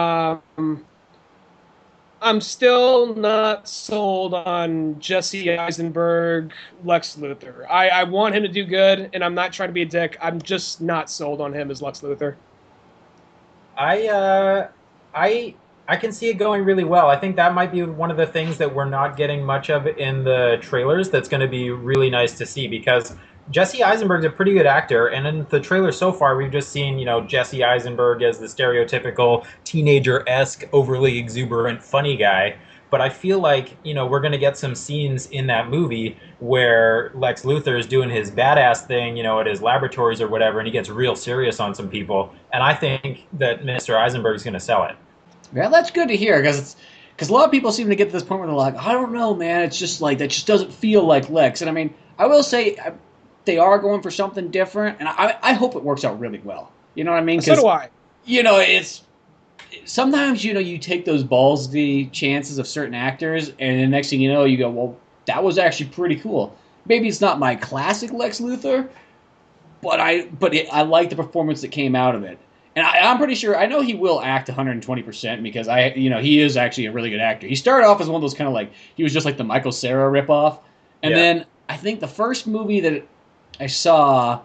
I'm still not sold on Jesse Eisenberg, Lex Luthor. I want him to do good, and I'm not trying to be a dick. I'm just not sold on him as Lex Luthor. I can see it going really well. I think that might be one of the things that we're not getting much of in the trailers. That's going to be really nice to see because Jesse Eisenberg's a pretty good actor, and in the trailer so far, we've just seen Jesse Eisenberg as the stereotypical teenager-esque, overly exuberant, funny guy. But I feel like we're going to get some scenes in that movie where Lex Luthor is doing his badass thing, at his laboratories or whatever, and he gets real serious on some people. And I think that Mr. Eisenberg's going to sell it. Yeah, that's good to hear because a lot of people seem to get to this point where they're like, I don't know, man, it's just like that just doesn't feel like Lex. And I mean, I will say they are going for something different, and I hope it works out really well. You know what I mean? So do I. It's sometimes you take those ballsy chances of certain actors, and the next thing you know, you go, well, that was actually pretty cool. Maybe it's not my classic Lex Luthor, but I like the performance that came out of it. And I'm pretty sure, I know he will act 120% because he is actually a really good actor. He started off as one of those kind of like, he was just like the Michael Cera ripoff. And then I think the first movie that I saw,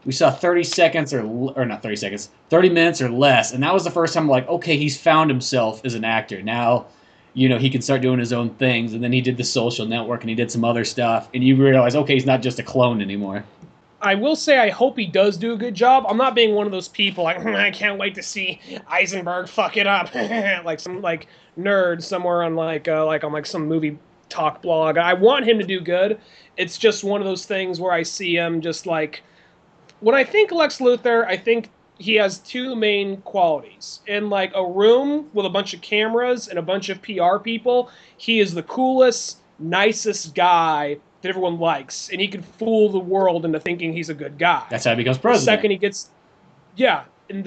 we saw 30 seconds or not 30 seconds, 30 minutes or less. And that was the first time I'm like, okay, he's found himself as an actor. Now, he can start doing his own things. And then he did The Social Network and he did some other stuff. And you realize, okay, he's not just a clone anymore. I will say I hope he does do a good job. I'm not being one of those people like I can't wait to see Eisenberg fuck it up like some like nerd somewhere on on some movie talk blog. I want him to do good. It's just one of those things where I see him just like when I think Lex Luthor, I think he has two main qualities. In like a room with a bunch of cameras and a bunch of PR people, he is the coolest, nicest guy that everyone likes, and he can fool the world into thinking he's a good guy. That's how he becomes president. The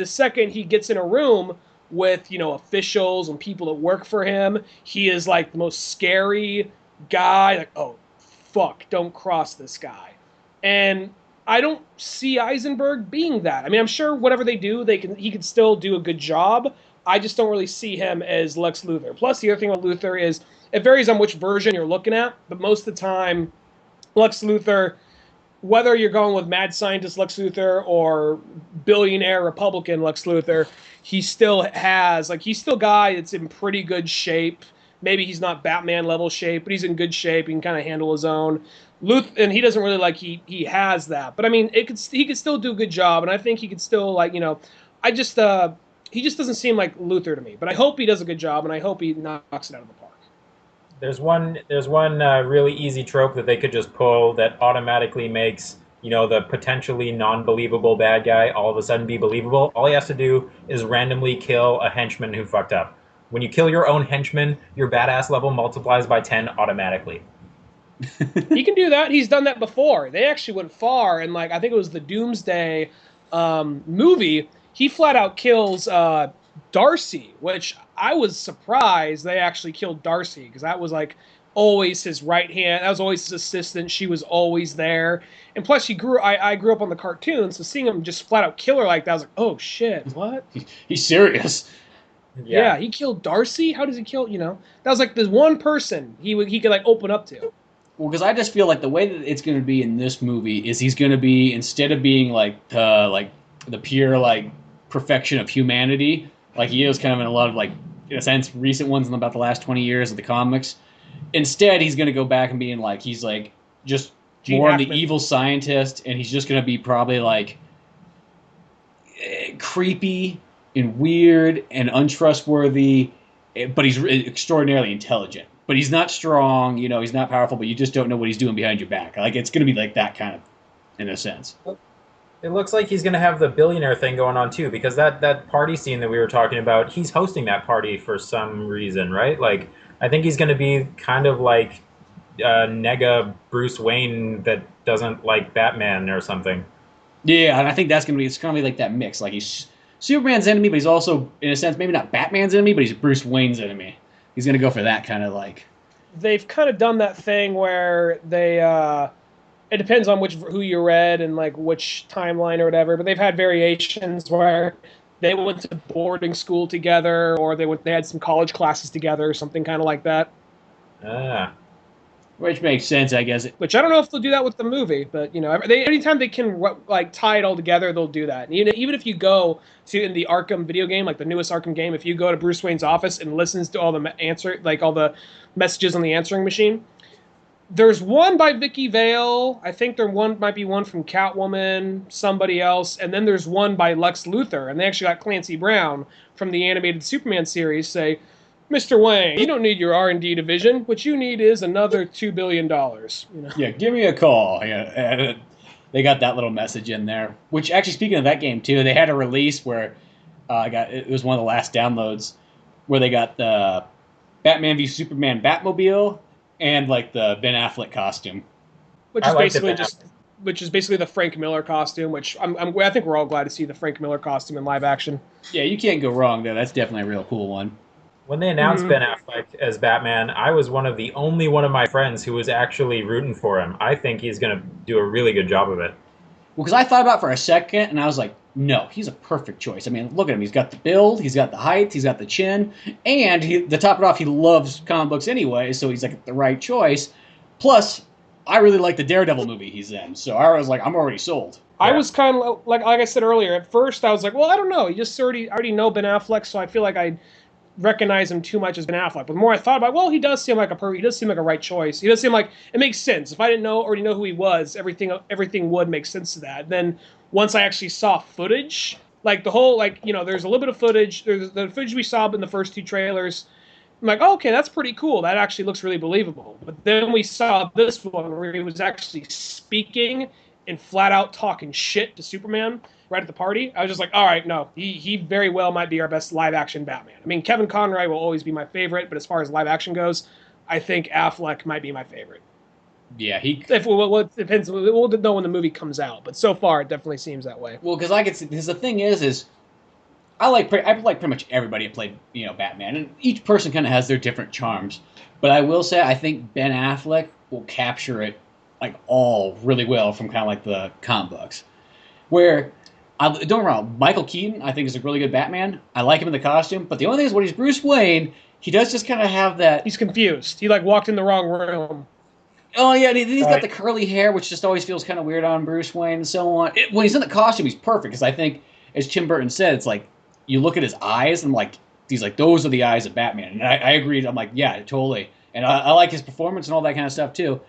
second he gets in a room with, officials and people that work for him, he is like the most scary guy, like, oh, fuck, don't cross this guy. And I don't see Eisenberg being that. I mean, I'm sure whatever they do, he can still do a good job. I just don't really see him as Lex Luthor. Plus, the other thing with Luthor is, it varies on which version you're looking at, but most of the time, Lex Luthor, whether you're going with mad scientist Lex Luthor or billionaire Republican Lex Luthor, he's still a guy that's in pretty good shape. Maybe he's not Batman level shape, but he's in good shape. He can kind of handle his own. And he doesn't really he has that. But I mean, he could still do a good job, and I think he could still he just doesn't seem like Luthor to me. But I hope he does a good job, and I hope he knocks it out of the park. There's one really easy trope that they could just pull that automatically makes the potentially non-believable bad guy all of a sudden be believable. All he has to do is randomly kill a henchman who fucked up. When you kill your own henchman, your badass level multiplies by 10 automatically. He can do that. He's done that before. They actually went far, and I think it was the Doomsday movie. He flat out kills Darcy, which I was surprised they actually killed Darcy because that was always his right hand. That was always his assistant. She was always there, and plus I grew up on the cartoon, so seeing him just flat out kill her like that, I was like, oh shit, what? He's serious. Yeah, he killed Darcy. How does he kill? That was the one person he could open up to. Well, because I just feel like the way that it's going to be in this movie is he's going to be, instead of being the pure perfection of humanity, like he is kind of in a lot of in a sense recent ones in about the last 20 years of the comics. Instead, he's going to go back and being he's just Gene more Hackman. of the evil scientist, and he's just going to be probably creepy and weird and untrustworthy, but he's extraordinarily intelligent. But he's not strong, he's not powerful, but you just don't know what he's doing behind your back. It's going to be that kind of, in a sense. It looks like he's going to have the billionaire thing going on too, because that party scene that we were talking about, he's hosting that party for some reason, right? Like, I think he's going to be kind of like nega Bruce Wayne that doesn't like Batman or something. Yeah, and I think it's gonna be like that mix. Like he's Superman's enemy, but he's also, in a sense, maybe not Batman's enemy, but he's Bruce Wayne's enemy. He's gonna go for that kind of like. They've kind of done that thing where they it depends on who you read and like which timeline or whatever, but they've had variations where they went to boarding school together or they had some college classes together or something kind of like that. Ah, Which makes sense, I guess. Which I don't know if they'll do that with the movie, but anytime they can like tie it all together, they'll do that. And even if you go to in the Arkham video game, like the newest Arkham game, if you go to Bruce Wayne's office and listens to all the all the messages on the answering machine, there's one by Vicky Vale. I think might be one from Catwoman, somebody else, and then there's one by Lex Luthor, and they actually got Clancy Brown from the animated Superman series say, Mr. Wayne, you don't need your R&D division. What you need is another $2 billion. Yeah, give me a call. Yeah, they got that little message in there. Which, actually, speaking of that game, too, they had a release where it was one of the last downloads where they got the Batman v Superman Batmobile and, like, the Ben Affleck costume. Which is basically the Frank Miller costume, which I think we're all glad to see the Frank Miller costume in live action. Yeah, you can't go wrong, though. That's definitely a real cool one. when they announced Ben Affleck as Batman, I was the only one of my friends who was actually rooting for him. I think he's going to do a really good job of it. Well, because I thought about it for a second, and I was like, no, he's a perfect choice. I mean, look at him. He's got the build, he's got the height, he's got the chin, and to top it off, he loves comic books anyway, so he's like the right choice. Plus, I really like the Daredevil movie he's in, so I was like, I'm already sold. I was kind of like I said earlier. At first, I was like, well, I don't know. You just already know Ben Affleck, so I feel like I recognize him too much as Ben Affleck. But the more I thought about, well, he does seem like he does seem like a right choice. He does seem like it makes sense. If I didn't already know who he was, everything would make sense to that. And then once I actually saw footage, like the whole there's a little bit of footage. There's the footage we saw in the first two trailers. I'm like, oh, okay, that's pretty cool. That actually looks really believable. But then we saw this one where he was actually speaking and flat out talking shit to Superman right at the party. I was just like, all right, no, he very well might be our best live action Batman. I mean, Kevin Conroy will always be my favorite, but as far as live action goes, I think Affleck might be my favorite. Yeah, it depends. We'll know when the movie comes out, but so far it definitely seems that way. Well, because the thing is I like pretty much everybody that played Batman, and each person kind of has their different charms. But I will say I think Ben Affleck will capture it all really well from kind of like the comic books. Where don't get me wrong, Michael Keaton I think is a really good Batman. I like him in the costume, but the only thing is when he's Bruce Wayne, he does just kind of have that. He's confused. He walked in the wrong room. Oh yeah, and he's got the curly hair, which just always feels kind of weird on Bruce Wayne and so on. When he's in the costume, he's perfect because I think, as Tim Burton said, it's like you look at his eyes and he's like, those are the eyes of Batman. And I agreed. I'm like, yeah, totally. And I like his performance and all that kind of stuff too.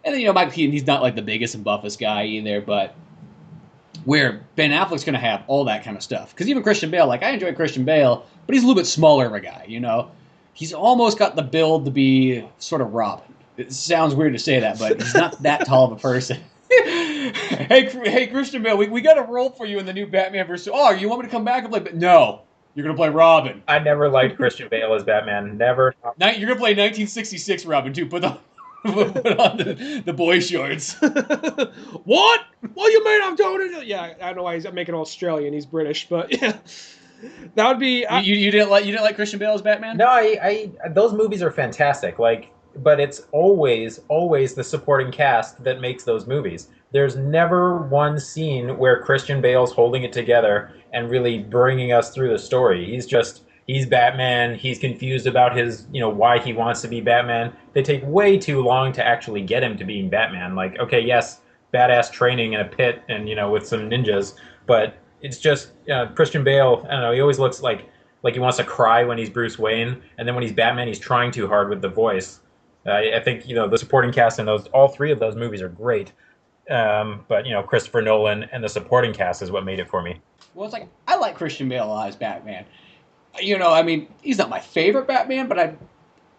And then Michael Keaton, he's not like the biggest and buffest guy either, but where Ben Affleck's going to have all that kind of stuff. Because even Christian Bale, I enjoy Christian Bale, but he's a little bit smaller of a guy. He's almost got the build to be sort of Robin. It sounds weird to say that, but he's not that tall of a person. Hey, Christian Bale, we got a role for you in the new Batman versus. Oh, you want me to come back and play? But no, you're gonna play Robin. I never liked Christian Bale as Batman. Never. You're gonna play 1966 Robin too. Put on the boy shorts. What? What do you mean I'm doing it? Yeah, I don't know why he's making Australian. He's British, but yeah, that would be. You didn't like Christian Bale as Batman? No, I those movies are fantastic. But it's always the supporting cast that makes those movies. There's never one scene where Christian Bale's holding it together and really bringing us through the story. He's Batman. He's confused about his, why he wants to be Batman. They take way too long to actually get him to being Batman. Okay, yes, badass training in a pit and, with some ninjas, but it's just Christian Bale, I don't know, he always looks like he wants to cry when he's Bruce Wayne, and then when he's Batman, he's trying too hard with the voice. I think the supporting cast in all three of those movies are great, but Christopher Nolan and the supporting cast is what made it for me. Well, it's I like Christian Bale as Batman. I mean, he's not my favorite Batman, but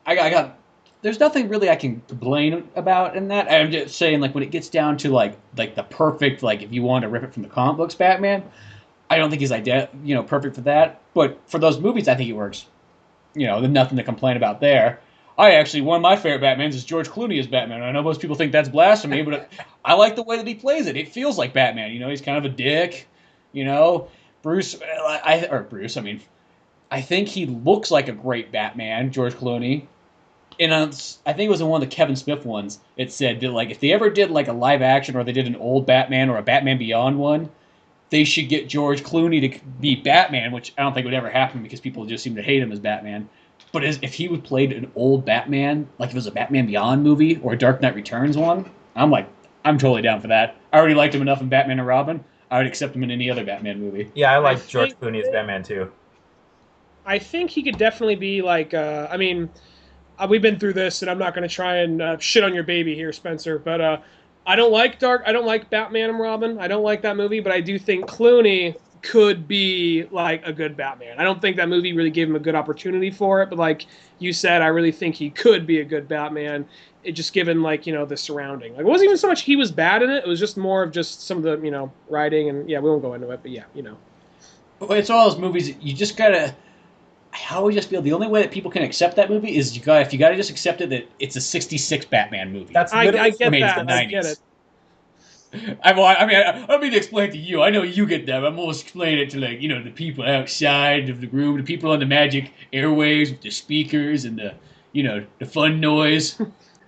I got there's nothing really I can complain about in that. I'm just saying, like, when it gets down to like the perfect, like, if you want to rip it from the comic books Batman, I don't think he's perfect for that. But for those movies, I think he works. There's nothing to complain about there. One of my favorite Batmans is George Clooney as Batman. I know most people think that's blasphemy, but I like the way that he plays it. It feels like Batman. He's kind of a dick. Bruce. I think he looks like a great Batman, George Clooney. And I think it was in one of the Kevin Smith ones. It said that, like, if they ever did like a live action, or they did an old Batman or a Batman Beyond one, they should get George Clooney to be Batman, which I don't think would ever happen because people just seem to hate him as Batman. But if he would played an old Batman, like if it was a Batman Beyond movie or a Dark Knight Returns one, I'm totally down for that. I already liked him enough in Batman and Robin. I would accept him in any other Batman movie. Yeah, I like George Clooney as Batman too. I think he could definitely be like. We've been through this, and I'm not going to try and shit on your baby here, Spencer. But I don't like Batman and Robin. I don't like that movie, but I do think Clooney could be like a good Batman. I don't think that movie really gave him a good opportunity for it, but like you said, I really think he could be a good Batman. It just given the surrounding. Like, it wasn't even so much he was bad in it. It was just more of just some of the writing, and we won't go into it, but yeah. It's all those movies. You just gotta. I always just feel the only way that people can accept that movie is you gotta just accept it that it's a '66 Batman movie. I get that. I get it. I don't mean to explain it to you. I know you get that. I'm almost explaining it to the people outside of the room, the people on the magic airwaves with the speakers and the fun noise.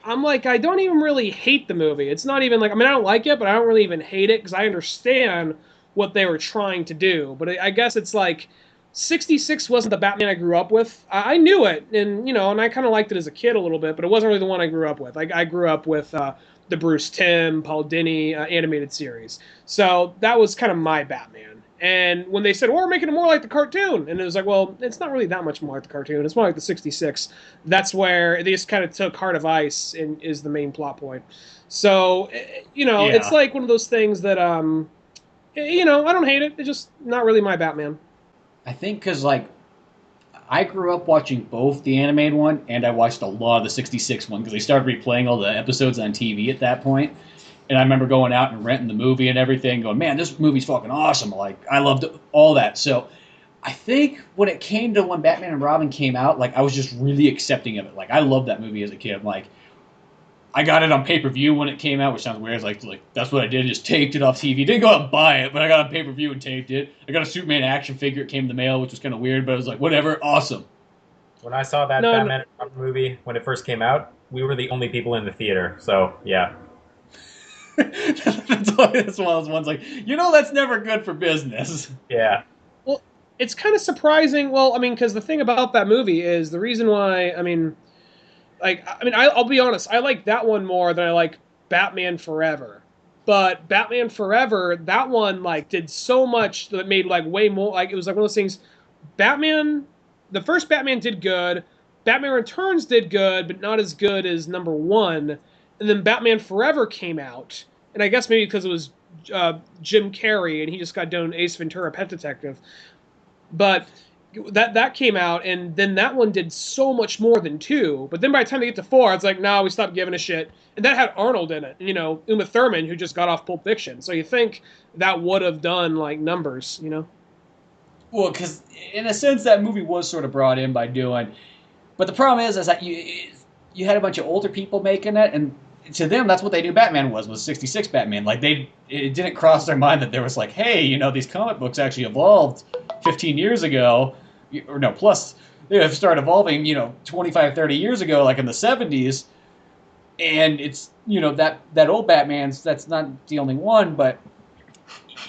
I'm like, I don't even really hate the movie. It's not even like, I don't like it, but I don't really even hate it because I understand what they were trying to do. But I guess it's like 66 wasn't the Batman I grew up with. I knew it, and and I kind of liked it as a kid a little bit, but it wasn't really the one I grew up with. I grew up with the Bruce Timm, Paul Dini animated series. So that was kind of my Batman. And when they said, well, we're making it more like the cartoon, and it was like, well, it's not really that much more like the cartoon. It's more like the 66. That's where they just kind of took Heart of Ice and is the main plot point. So, It's like one of those things that, I don't hate it. It's just not really my Batman. I think because, I grew up watching both the animated one and I watched a lot of the 66 one because they started replaying all the episodes on TV at that point. And I remember going out and renting the movie and everything, going, man, this movie's fucking awesome. Like, I loved all that. So I think when it came to when Batman and Robin came out, I was just really accepting of it. Like, I loved that movie as a kid. Like, I got it on pay-per-view when it came out, which sounds weird. It's like that's what I did, just taped it off TV. Didn't go out and buy it, but I got it on pay-per-view and taped it. I got a Superman action figure. It came in the mail, which was kind of weird, but I was like, whatever, awesome. When I saw that Batman and Robin movie, when it first came out, we were the only people in the theater, so yeah. That's one of those ones that's never good for business. Yeah. Well, it's kind of surprising. Well, because the thing about that movie is the reason why, I'll be honest, I like that one more than I like Batman Forever. But Batman Forever, that one, did so much that made, way more, it was one of those things, the first Batman did good, Batman Returns did good, but not as good as number one. And then Batman Forever came out, and I guess maybe because it was Jim Carrey, and he just got done Ace Ventura: Pet Detective. But that came out, and then that one did so much more than two. But then by the time they get to four, it's like, no, we stopped giving a shit. And that had Arnold in it, Uma Thurman, who just got off Pulp Fiction. So you think that would have done, numbers, Well, because in a sense, that movie was sort of brought in by doing... But the problem is that you had a bunch of older people making it, and to them, that's what they knew Batman was 66 Batman. It didn't cross their mind that there was hey, these comic books actually evolved 15 years ago, or no, plus they started evolving, 25, 30 years ago, in the 70s, and it's, that old Batman's, that's not the only one, but,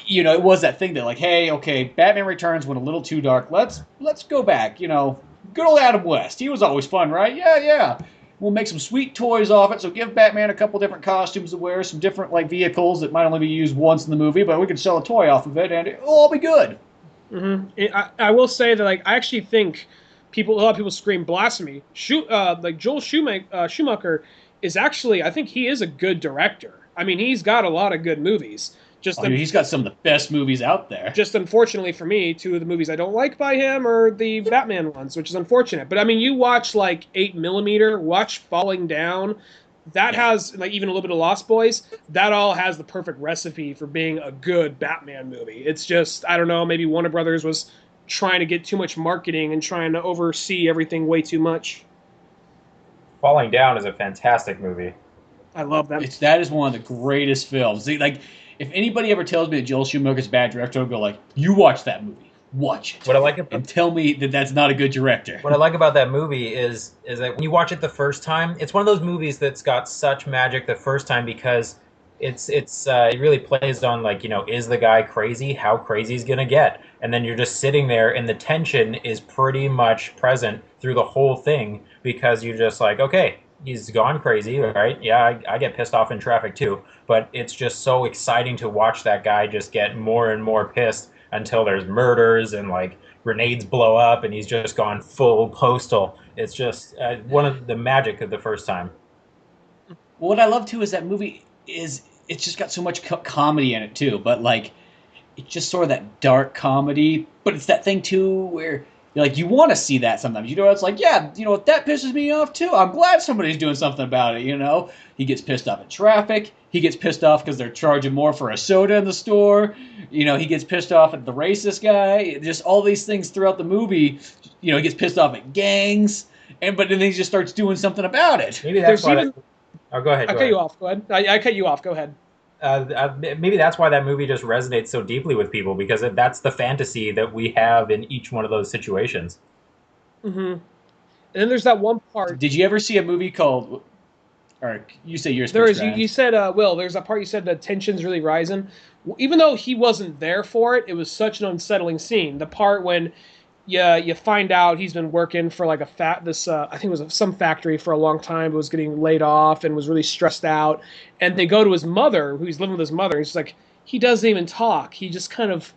it was that thing that hey, okay, Batman Returns went a little too dark, let's go back, good old Adam West, he was always fun, right? Yeah. We'll make some sweet toys off it, so give Batman a couple different costumes to wear, some different vehicles that might only be used once in the movie, but we can sell a toy off of it, and it'll all be good. Mm-hmm. I will say that I actually think a lot of people scream blasphemy. Joel Schumacher is actually, I think he is a good director. He's got a lot of good movies. Just I mean, he's got some of the best movies out there. just unfortunately for me, two of the movies I don't like by him are the Batman ones, which is unfortunate. But I mean, you watch like 8mm, watch Falling Down. That has like even a little bit of Lost Boys. That all has the perfect recipe for being a good Batman movie. It's just I don't know. Maybe Warner Brothers was trying to get too much marketing and trying to oversee everything way too much. Falling Down is a fantastic movie. I love that. That is one of the greatest films. Like, if anybody ever tells me that Joel Schumacher's a bad director, I'll go like, "You watch that movie, watch it, What I like about, and tell me that that's not a good director." what I like about that movie is that when you watch it the first time, it's one of those movies that's got such magic the first time because it really plays on like, you know, is the guy crazy? How crazy he's gonna get? And then you're just sitting there, and the tension is pretty much present through the whole thing because you're just like, okay, he's gone crazy, right? Yeah, I get pissed off in traffic too, but it's just so exciting to watch that guy just get more and more pissed until there's murders and like grenades blow up and he's just gone full postal. It's just one of the magic of the first time. Well, what I love too is that movie it's just got so much comedy in it too, but like it's just sort of that dark comedy, but it's that thing too where you're like, you want to see that sometimes. You know, it's like, yeah, you know what, that pisses me off too. I'm glad somebody's doing something about it, you know? He gets pissed off at traffic. He gets pissed off because they're charging more for a soda in the store. You know, he gets pissed off at the racist guy. Just all these things throughout the movie. You know, he gets pissed off at gangs, but then he just starts doing something about it. Maybe that's There's why. even- Oh, go ahead. I cut you off. Go ahead. I cut you off. Go ahead. Maybe that's why that movie just resonates so deeply with people because that's the fantasy that we have in each one of those situations. Mm-hmm. And then there's that one part. Did you ever see a movie called? Or you say yours. There first, is. You Ryan. said, Will. There's a part you said the tension's really rising. Even though he wasn't there for it, it was such an unsettling scene. The part when you find out he's been working for like I think it was some factory for a long time, but was getting laid off and was really stressed out. And they go to his mother, who's living with his mother. And she's like, he doesn't even talk. He just kind of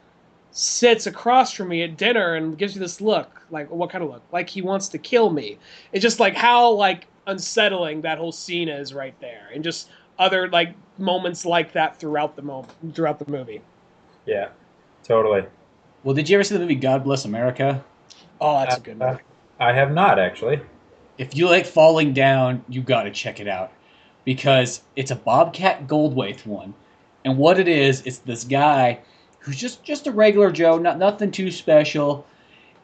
sits across from me at dinner and gives you this look. Like, what kind of look? Like he wants to kill me. It's just like how like unsettling that whole scene is right there, and just other like moments like that throughout the movie. Yeah, totally. Well, did you ever see the movie God Bless America? Oh, that's a good movie. I have not actually. If you like Falling Down, you got to check it out because it's a Bobcat Goldthwait one, and what it is, it's this guy who's just a regular Joe, nothing too special,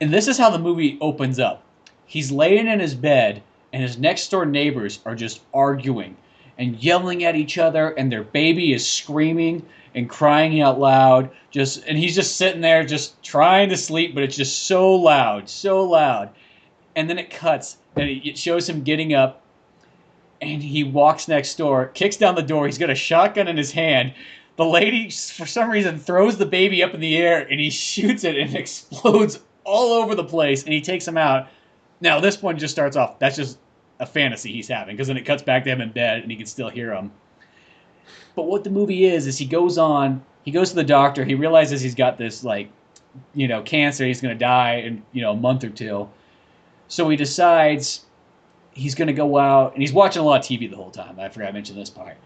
and this is how the movie opens up. He's laying in his bed, and his next door neighbors are just arguing and yelling at each other, and their baby is screaming and crying out loud, and he's just sitting there just trying to sleep, but it's just so loud. And then it cuts, and it shows him getting up, and he walks next door, kicks down the door, he's got a shotgun in his hand. The lady, for some reason, throws the baby up in the air, and he shoots it, and it explodes all over the place, and he takes him out. Now, this one just starts off, that's just a fantasy he's having, because then it cuts back to him in bed, and he can still hear him. But what the movie is he goes to the doctor, he realizes he's got this, like, you know, cancer, he's going to die in, you know, a month or two. So he decides he's going to go out, and he's watching a lot of TV the whole time. I forgot to mention this part.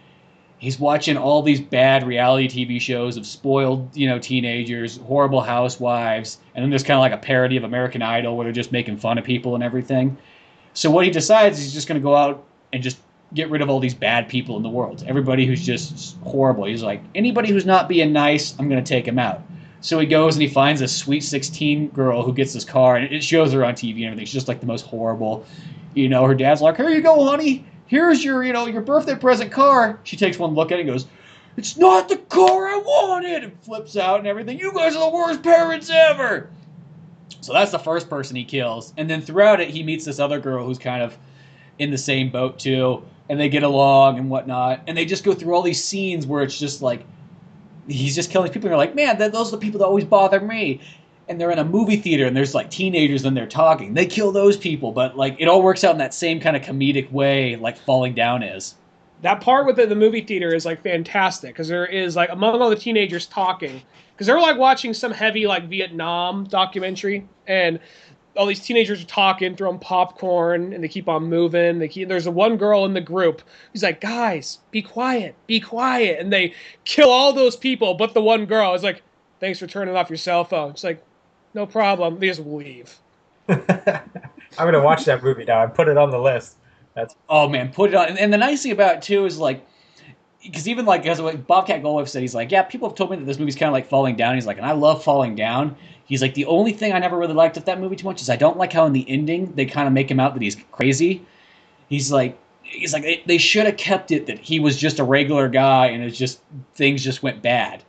He's watching all these bad reality TV shows of spoiled, you know, teenagers, horrible housewives, and then there's kind of like a parody of American Idol where they're just making fun of people and everything. So what he decides is he's just going to go out and just get rid of all these bad people in the world. Everybody who's just horrible. He's like, anybody who's not being nice, I'm going to take him out. So he goes and he finds a sweet 16 girl who gets his car, and it shows her on TV and everything. She's just like the most horrible. You know, her dad's like, here you go, honey. Here's your, you know, your birthday present car. She takes one look at it and goes, it's not the car I wanted, and flips out and everything. You guys are the worst parents ever. So that's the first person he kills. And then throughout it, he meets this other girl who's kind of in the same boat too. And they get along and whatnot. And they just go through all these scenes where it's just like, he's just killing people. And you're like, man, those are the people that always bother me. And they're in a movie theater and there's like teenagers and they're talking. They kill those people. But like it all works out in that same kind of comedic way like Falling Down is. That part with the movie theater is like fantastic because there is like among all the teenagers talking because they're like watching some heavy like Vietnam documentary and all these teenagers are talking, throwing popcorn, and they keep on moving. There's a one girl in the group who's like, "Guys, be quiet, and they kill all those people, but the one girl is like, "Thanks for turning off your cell phone." It's like, "No problem." They just leave. I'm gonna watch that movie now. I put it on the list. Oh man, put it on. And the nice thing about it too is like, because even like as what Bobcat Goldthwait said, he's like, yeah, people have told me that this movie's kind of like Falling Down. He's like, and I love Falling Down. He's like, the only thing I never really liked with that movie too much is I don't like how in the ending they kind of make him out that he's crazy. He's like they should have kept it that he was just a regular guy and it's just things just went bad.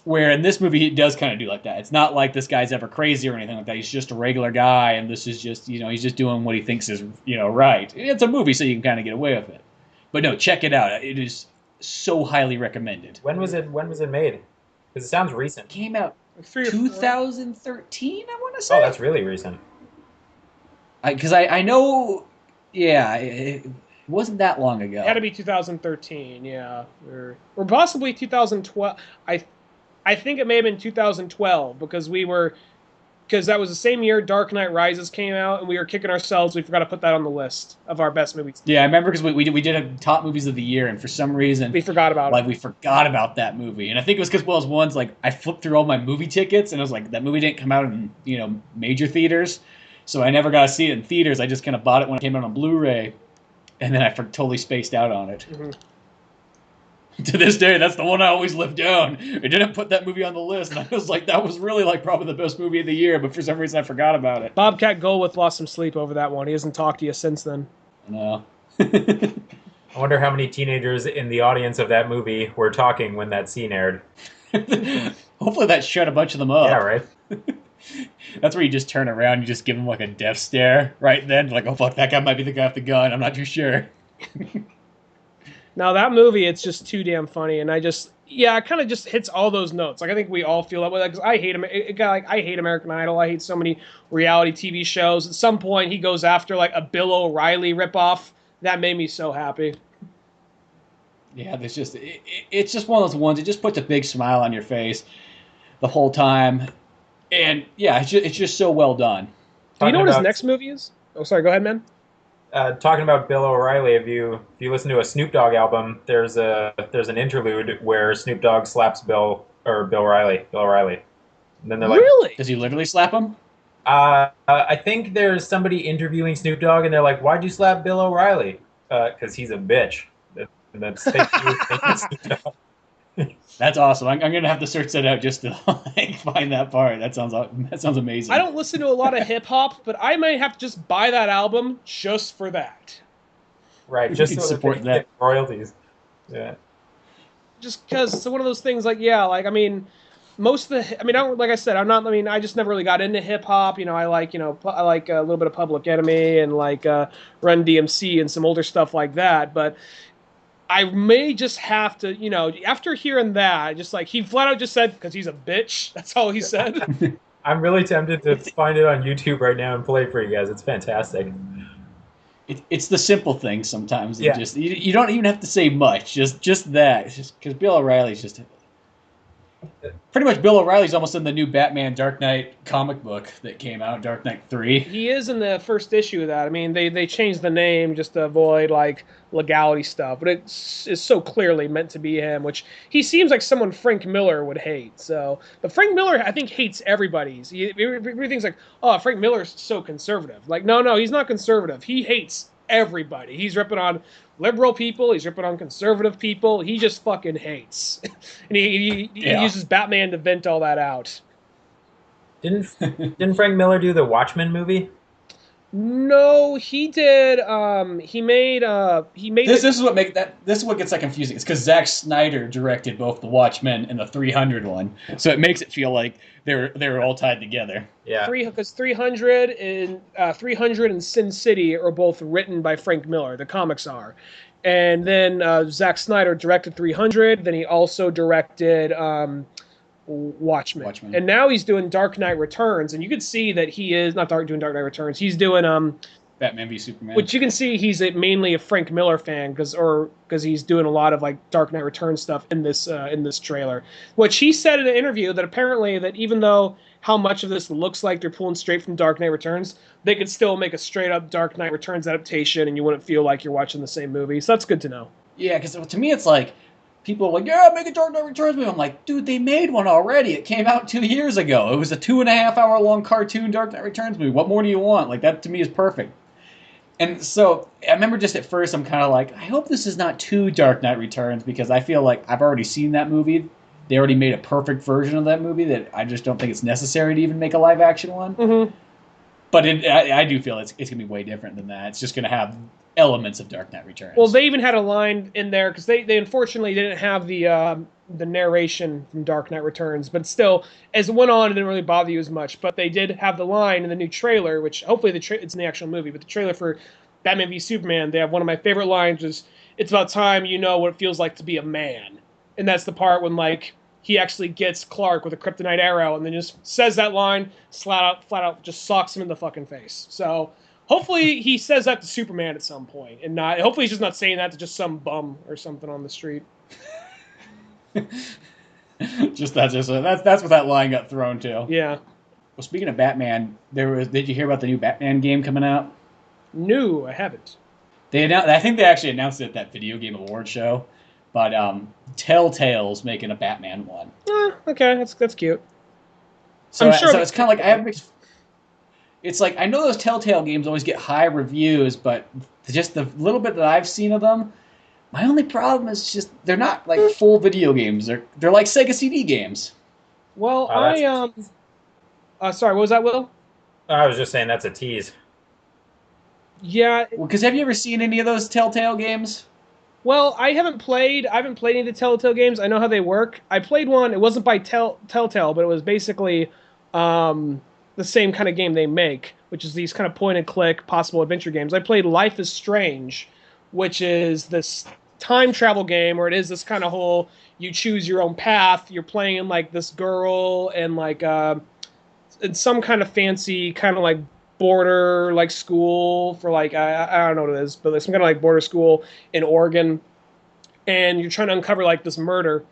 Where in this movie he does kind of do like that. It's not like this guy's ever crazy or anything like that. He's just a regular guy, and this is just he's just doing what he thinks is right. It's a movie, so you can kind of get away with it. But no, check it out. It is so highly recommended. When was it made? Because it sounds recent. It came out 2013, I want to say. Oh, that's really recent. Because I know, yeah, it wasn't that long ago. It had to be 2013, yeah, or possibly 2012. I think it may have been 2012 because that was the same year Dark Knight Rises came out, and we were kicking ourselves. We forgot to put that on the list of our best movies. Yeah, I remember because we did a top movies of the year, and for some reason we forgot about it. We forgot about that movie, and I think it was because one's like I flipped through all my movie tickets, and I was like, that movie didn't come out in major theaters, so I never got to see it in theaters. I just kind of bought it when it came out on Blu-ray, and then I totally spaced out on it. Mm-hmm. To this day, that's the one I always live down. I didn't put that movie on the list, and I was like, that was really like probably the best movie of the year, but for some reason I forgot about it. Bobcat Goldthwait lost some sleep over that one. He hasn't talked to you since then. No. I wonder how many teenagers in the audience of that movie were talking when that scene aired. Hopefully that shut a bunch of them up. Yeah, right? That's where you just turn around and you just give them like a death stare right then. Like, oh fuck, that guy might be the guy with the gun. I'm not too sure. Now that movie, it's just too damn funny, and it kind of just hits all those notes. Like I think we all feel that way. Because I hate I hate American Idol. I hate so many reality TV shows. At some point, he goes after like a Bill O'Reilly ripoff. That made me so happy. Yeah, it's just one of those ones. It just puts a big smile on your face the whole time, and yeah, it's just so well done. Do you know what his next movie is? Oh, sorry. Go ahead, man. Talking about Bill O'Reilly, if you listen to a Snoop Dogg album, there's an interlude where Snoop Dogg slaps Bill O'Reilly. And then they're like, really? Does he literally slap him? I think there's somebody interviewing Snoop Dogg, and they're like, "Why'd you slap Bill O'Reilly?" Because he's a bitch. And that's thank you, Snoop Dogg. That's awesome. I'm gonna have to search that out just to find that part. That sounds amazing. I don't listen to a lot of hip hop, but I might have to just buy that album just for that. Right, just to so support that royalties. Yeah. Just because it's one of those things. Like, yeah, like I mean, most of the. I mean, like I said, I'm not. I mean, I just never really got into hip hop. I like a little bit of Public Enemy and like Run DMC and some older stuff like that, but. I may just have to, after hearing that, just like he flat out just said, because he's a bitch. That's all he said. I'm really tempted to find it on YouTube right now and play it for you guys. It's fantastic. It's the simple things sometimes. Yeah. You don't even have to say much. Just that. It's just because Bill O'Reilly's just pretty much Bill O'Reilly's almost in the new Batman Dark Knight comic book that came out, Dark Knight 3. He is in the first issue of that. I mean, they changed the name just to avoid like legality stuff, but it's so clearly meant to be him, which he seems like someone Frank Miller would hate. But Frank Miller, I think, hates everybody. Everything's like, oh, Frank Miller's so conservative. Like, no, he's not conservative. He hates everybody. He's ripping on liberal people. He's ripping on conservative people. He just fucking hates. And he uses Batman to vent all that out. Didn't Frank Miller do the Watchmen movie? No, he did. He made. This is what gets that confusing. It's because Zack Snyder directed both the Watchmen and the 300 one, so it makes it feel like they're all tied together. Yeah. Because 300 and Sin City are both written by Frank Miller. The comics are, and then Zack Snyder directed 300. Then he also directed Watchmen. And now he's doing Dark Knight Returns, and you could see that he is not doing Dark Knight Returns. He's doing Batman v Superman. Which you can see he's mainly a Frank Miller fan because he's doing a lot of like Dark Knight Returns stuff in this trailer. Which he said in an interview that apparently that even though how much of this looks like they're pulling straight from Dark Knight Returns, they could still make a straight up Dark Knight Returns adaptation and you wouldn't feel like you're watching the same movie. So that's good to know. Yeah, because to me it's like people are like, yeah, make a Dark Knight Returns movie. I'm like, dude, they made one already. It came out 2 years ago. It was a 2.5 hour long cartoon Dark Knight Returns movie. What more do you want? Like that to me is perfect. And so I remember just at first I'm kind of like, I hope this is not too Dark Knight Returns because I feel like I've already seen that movie. They already made a perfect version of that movie that I just don't think it's necessary to even make a live action one. Mm-hmm. But I do feel it's going to be way different than that. It's just going to have elements of Dark Knight Returns. Well, they even had a line in there because they unfortunately didn't have the narration from Dark Knight Returns, but still, as it went on, it didn't really bother you as much. But they did have the line in the new trailer, which hopefully it's in the actual movie, but the trailer for Batman v Superman, they have one of my favorite lines is, "It's about time you know what it feels like to be a man." And that's the part when, like, he actually gets Clark with a kryptonite arrow and then just says that line, flat out just socks him in the fucking face. So hopefully he says that to Superman at some point, and hopefully he's just not saying that to just some bum or something on the street. that's what that line got thrown to. Yeah. Well, speaking of Batman, did you hear about the new Batman game coming out? No, I haven't. I think they actually announced it at that video game award show, but Telltale's making a Batman one. Okay, that's cute. So, I'm sure so it's kind of like I have mixed. It's like I know those Telltale games always get high reviews, but just the little bit that I've seen of them, my only problem is just they're not like full video games. They're like Sega CD games. Well, sorry, what was that, Will? I was just saying that's a tease. Yeah. Well, because have you ever seen any of those Telltale games? Well, I haven't played any of the Telltale games. I know how they work. I played one. It wasn't by Telltale, but it was basically the same kind of game they make, which is these kind of point-and-click possible adventure games. I played Life is Strange, which is this time travel game where it is this kind of whole you choose your own path. You're playing like this girl and like in some kind of fancy kind of like border like school for like I don't know what it is, but like some kind of like border school in Oregon, and you're trying to uncover like this murder,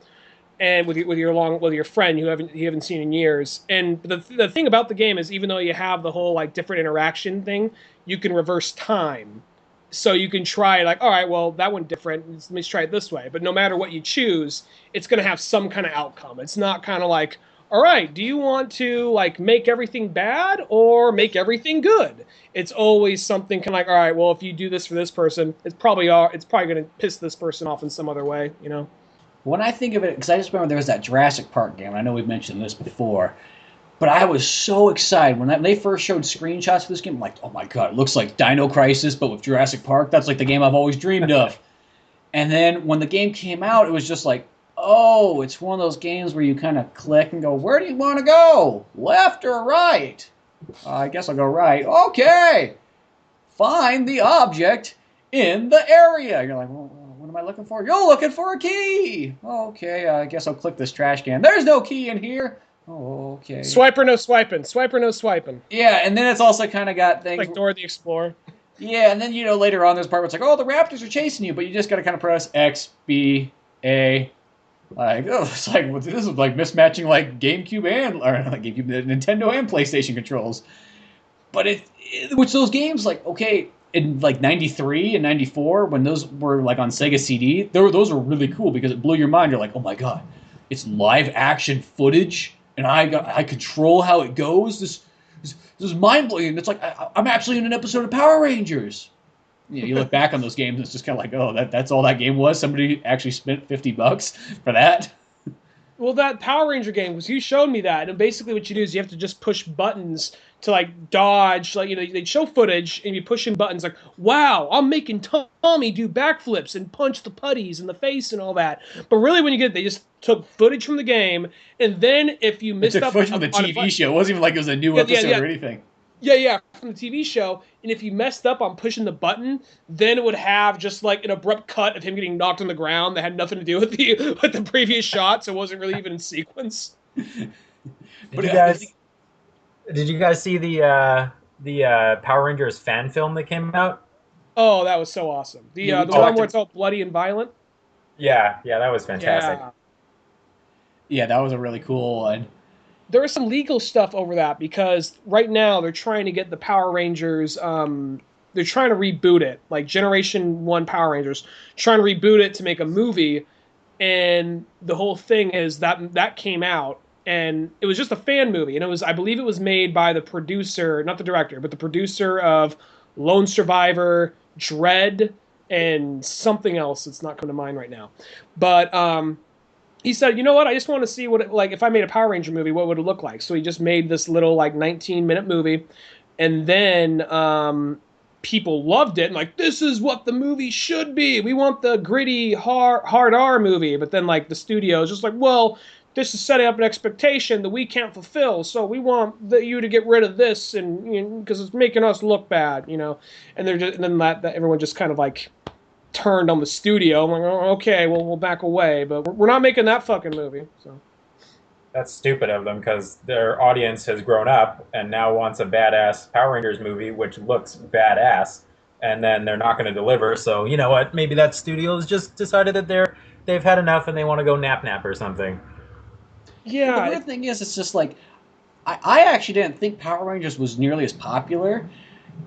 and with your friend who you haven't seen in years. And the thing about the game is even though you have the whole like different interaction thing, you can reverse time. So you can try like, all right, well, that went different. Let me try it this way. But no matter what you choose, it's going to have some kind of outcome. It's not kind of like, all right, do you want to like make everything bad or make everything good? It's always something kind of like, all right, well, if you do this for this person, it's probably going to piss this person off in some other way, you know? When I think of it, because I just remember there was that Jurassic Park game. I know we've mentioned this before. But I was so excited when they first showed screenshots for this game. I'm like, oh my god, it looks like Dino Crisis, but with Jurassic Park. That's like the game I've always dreamed of. And then when the game came out, it was just like, oh, it's one of those games where you kind of click and go, where do you want to go? Left or right? I guess I'll go right. Okay. Find the object in the area. You're like, well, what am I looking for? You're looking for a key. Okay, I guess I'll click this trash can. There's no key in here. Oh, okay. Swiper, no swiping. Swiper, no swiping. Yeah, and then it's also kind of got things like Dora the Explorer. Yeah, and then later on there's part where it's like, oh, the raptors are chasing you, but you just got to kind of press X, B, A. Like, oh, it's like this is like mismatching like GameCube Nintendo and PlayStation controls. But which those games like okay in like '93 and '94 when those were like on Sega CD, those were really cool because it blew your mind. You're like, oh my god, it's live action footage. And I control how it goes. This is mind blowing. It's like I'm actually in an episode of Power Rangers. You look back on those games, and it's just kind of like, oh, that's all that game was. Somebody actually spent $50 for that. Well, that Power Ranger game was you showed me that, and basically what you do is you have to just push buttons to like dodge. Like they show footage and you pushing buttons. Like, wow, I'm making Tommy do backflips and punch the putties in the face and all that. But really, when you get it, they just took footage from the game, and then if you missed up footage from the TV show, it wasn't even like it was a new episode or anything. Yeah, from the TV show. And if you messed up on pushing the button, then it would have just like an abrupt cut of him getting knocked on the ground that had nothing to do with the previous shot, so it wasn't really even in sequence. Did you guys see the the Power Rangers fan film that came out? Oh, that was so awesome. The Yeah, we the one talked where it's all bloody and violent. Yeah, that was fantastic. Yeah. Yeah, that was a really cool one. There is some legal stuff over that because right now they're trying to get the Power Rangers. They're trying to reboot it, like Generation One Power Rangers, trying to reboot it to make a movie. And the whole thing is that came out, and it was just a fan movie, and I believe it was made by the producer, not the director, but the producer of Lone Survivor, Dread, and something else that's not coming to mind right now. But he said, you know what? I just want to see what like if I made a Power Ranger movie, what would it look like? So he just made this little like 19-minute movie, and then people loved it and like this is what the movie should be. We want the gritty hard R movie, but then like the studio is just like, well, this is setting up an expectation that we can't fulfill, so we want you to get rid of this and because it's making us look bad, And they're just and then that everyone just kind of like turned on the studio. I'm like, oh, okay, well, we'll back away, but we're not making that fucking movie. So That's stupid of them because their audience has grown up and now wants a badass Power Rangers movie, which looks badass, and then they're not going to deliver. So you know what? Maybe that studio's just decided that they've had enough and they want to go nap or something. yeah, Well, the weird thing is, it's just like I actually didn't think Power Rangers was nearly as popular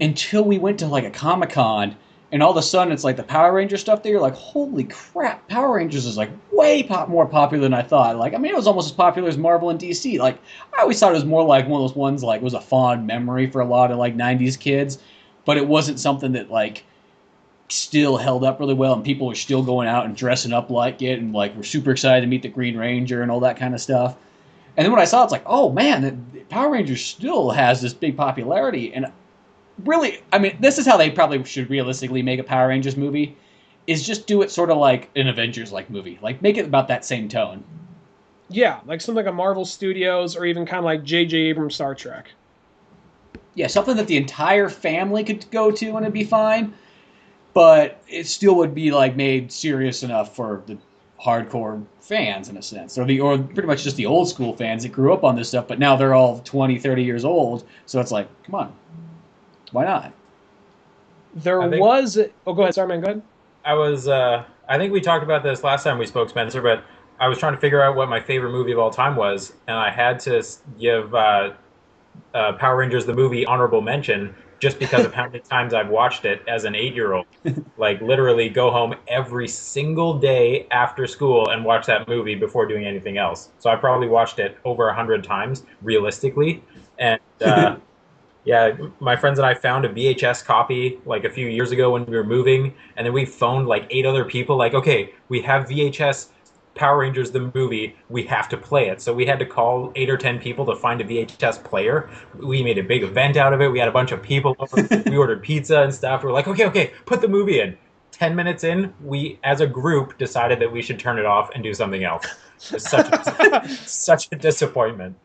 until we went to like a Comic-Con, and all of a sudden it's like the Power Ranger stuff there. You're like, holy crap, Power Rangers is like way more popular than I thought. Like, I mean, it was almost as popular as Marvel and DC. Like, I always thought it was more like one of those ones like it was a fond memory for a lot of like '90s kids, but it wasn't something that like still held up really well, and people were still going out and dressing up like it, and like we're super excited to meet the Green Ranger and all that kind of stuff. And then when I saw it, it's like, oh man, Power Rangers still has this big popularity. And really, I mean, this is how they probably should realistically make a Power Rangers movie, is just do it sort of like an Avengers-like movie. Like, make it about that same tone. yeah, like something like a Marvel Studios or even kind of like J.J. Abrams Star Trek. Yeah, something that the entire family could go to and it'd be fine, but it still would be like made serious enough for the hardcore fans in a sense, or pretty much just the old school fans that grew up on this stuff, but now they're all 20, 30 years old, so it's like, come on, why not? Go ahead, sorry, man, go ahead. I think we talked about this last time we spoke, Spencer, but I was trying to figure out what my favorite movie of all time was, and I had to give Power Rangers the movie honorable mention just because of how many times I've watched it as an 8-year-old. Like, literally go home every single day after school and watch that movie before doing anything else. So I probably watched it over 100 times, realistically. And yeah, my friends and I found a VHS copy like a few years ago when we were moving, and then we phoned like 8 other people, like, okay, we have VHS Power Rangers the movie, we have to play it. So we had to call 8 or 10 people to find a VHS player. We made a big event out of it. We had a bunch of people over. We ordered pizza and stuff. We were like, okay, put the movie in. 10 minutes in, we, as a group, decided that we should turn it off and do something else. It was such a disappointment.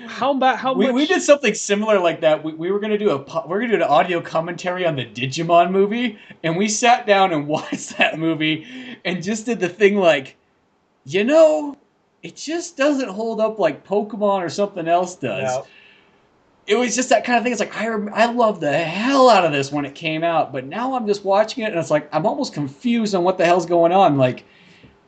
How much? We did something similar like that. We were gonna do an audio commentary on the Digimon movie, and we sat down and watched that movie, and just did the thing like, it just doesn't hold up like Pokemon or something else does. No. It was just that kind of thing. It's like I loved the hell out of this when it came out, but now I'm just watching it, and it's like I'm almost confused on what the hell's going on. Like,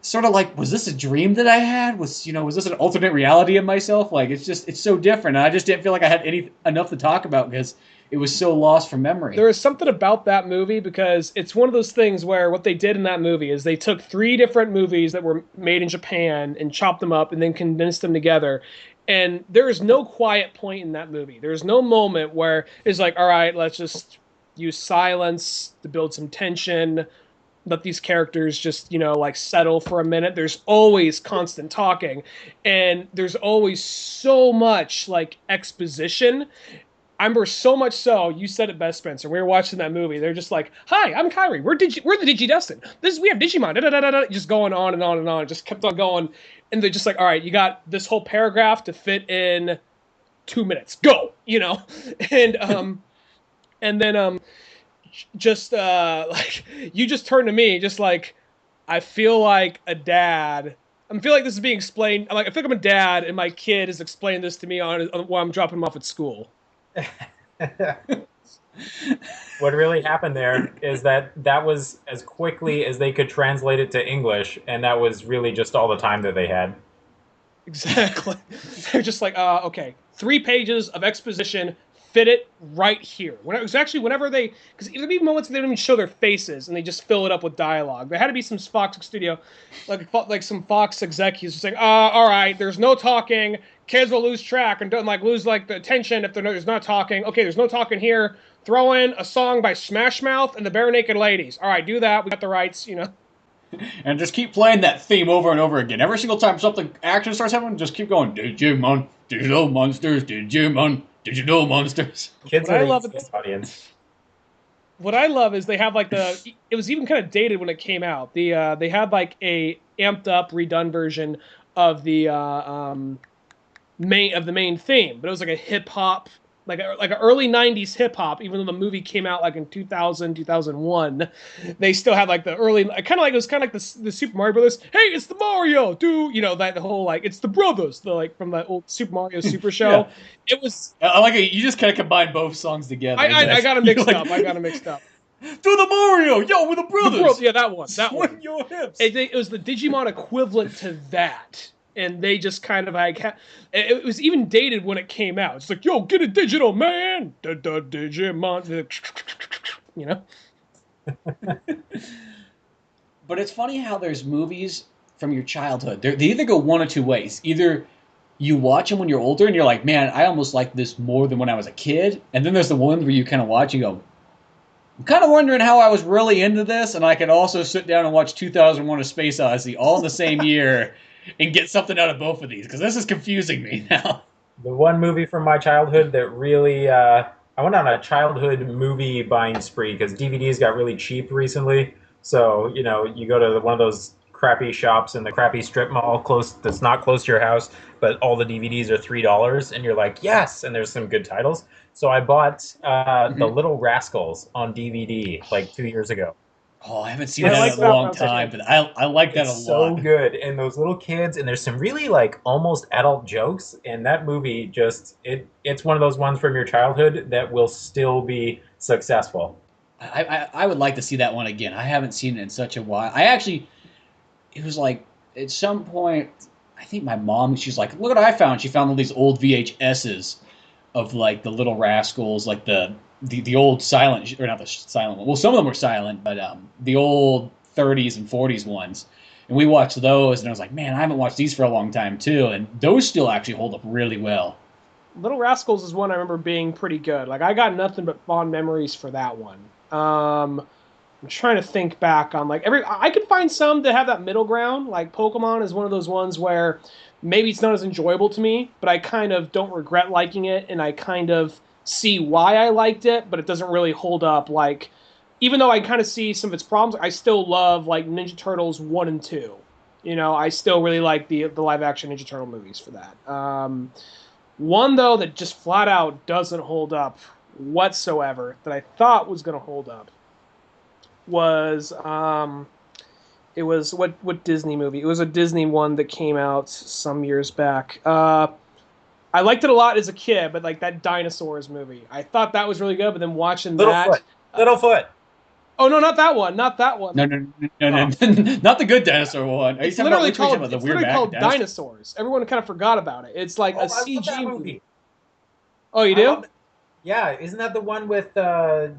sort of like, was this a dream that I had? Was this an alternate reality of myself? Like, it's so different. And I just didn't feel like I had enough to talk about because it was so lost from memory. There is something about that movie because it's one of those things where what they did in that movie is they took 3 different movies that were made in Japan and chopped them up and then condensed them together. And there is no quiet point in that movie. There's no moment where it's like, all right, let's just use silence to build some tension. Let these characters just, like settle for a minute. There's always constant talking, and there's always so much like exposition. I remember so much so, you said it best, Spencer. We were watching that movie. They're just like, "Hi, I'm Kyrie. We're the Digidestin. We have Digimon." Da, da, da, da, just going on and on and on. It just kept on going, and they're just like, "All right, you got this whole paragraph to fit in 2 minutes. Go." And then just like you just turned to me just like I feel like a dad. I feel like this is being explained. I feel like I'm a dad and my kid is explaining this to me on while I'm dropping him off at school. What really happened there is that was as quickly as they could translate it to English, and that was really just all the time that they had. Exactly. They're just like, okay, 3 pages of exposition, fit it right here. When it was actually whenever they, because there'd be moments where they don't even show their faces and they just fill it up with dialogue. There had to be some Fox studio, like some Fox executives saying, all right, there's no talking, kids will lose track and don't like lose like the attention if there's not talking. Okay, there's no talking here. Throw in a song by Smash Mouth and the Bare Naked Ladies. All right, do that. We got the rights, you know. And just keep playing that theme over and over again. Every single time something action starts happening, just keep going. Digimon, digital monsters, Digimon, digital monsters. Kids What I are love the is- audience. What I love is they have like it was even kind of dated when it came out. They had like a amped up, redone version of the main theme, but it was like a hip hop, like an early '90s hip hop. Even though the movie came out like in 2000, 2001, they still had like the early, kind of like it was kind of like the Super Mario Brothers. Hey, it's the Mario, dude. You know that the whole like it's the brothers, the like from that old Super Mario Super Show. Yeah. It was. I like it. You just kind of combine both songs together. I got them mixed Like, up. I got them mixed up. Do the Mario, yo, we're the brothers. Yeah, that one. Swing your hips. It was the Digimon equivalent to that. And they just kind of like, it was even dated when it came out. It's like, yo, get a digital, man. Da Digimon. You know? But it's funny how there's movies from your childhood. They either go one or two ways. Either you watch them when you're older and you're like, man, I almost like this more than when I was a kid. And then there's the one where you kind of watch and go, I'm kind of wondering how I was really into this. And I could also sit down and watch 2001: A Space Odyssey all in the same year and get something out of both of these. Because this is confusing me now. The one movie from my childhood that really, I went on a childhood movie buying spree because DVDs got really cheap recently. So, you know, you go to one of those crappy shops in the crappy strip mall that's not close to your house, but all the DVDs are $3, and you're like, yes, and there's some good titles. So I bought The Little Rascals on DVD like 2 years ago. Oh, I haven't seen I that like in a that long one. time, but I like that It's a so lot. good, and those little kids, and there's some really like almost adult jokes, and that movie just it's one of those ones from your childhood that will still be successful. I would like to see that one again. I haven't seen it in such a while. It was like at some point, I think my mom, she's like, look what I found. She found all these old VHSs of like the Little Rascals, like the old silent, or not the silent one. Well, some of them were silent, but the old 30s and 40s ones. And we watched those, and I was like, man, I haven't watched these for a long time too. And those still actually hold up really well. Little Rascals is one I remember being pretty good. Like, I got nothing but fond memories for that one. I'm trying to think back on like I could find some that have that middle ground. Like Pokemon is one of those ones where maybe it's not as enjoyable to me, but I kind of don't regret liking it, and I kind of see why I liked it, but it doesn't really hold up. Like, even though I kind of see some of its problems, I still love like Ninja Turtles 1 and 2. You know, I still really like the live action Ninja Turtle movies for that. One though that just flat out doesn't hold up whatsoever that I thought was going to hold up was it was what Disney movie? It was a Disney one that came out some years back. I liked it a lot as a kid, but like that dinosaurs movie, I thought that was really good. But then watching that, Littlefoot. oh no, not that one, not that one. No, not the good dinosaur one. Are you It's talking about literally which one? called, The it's weird literally back called dinosaur? Dinosaurs. Everyone kind of forgot about it. It's like a I love CG that movie. Oh, you do? Yeah, isn't that the one with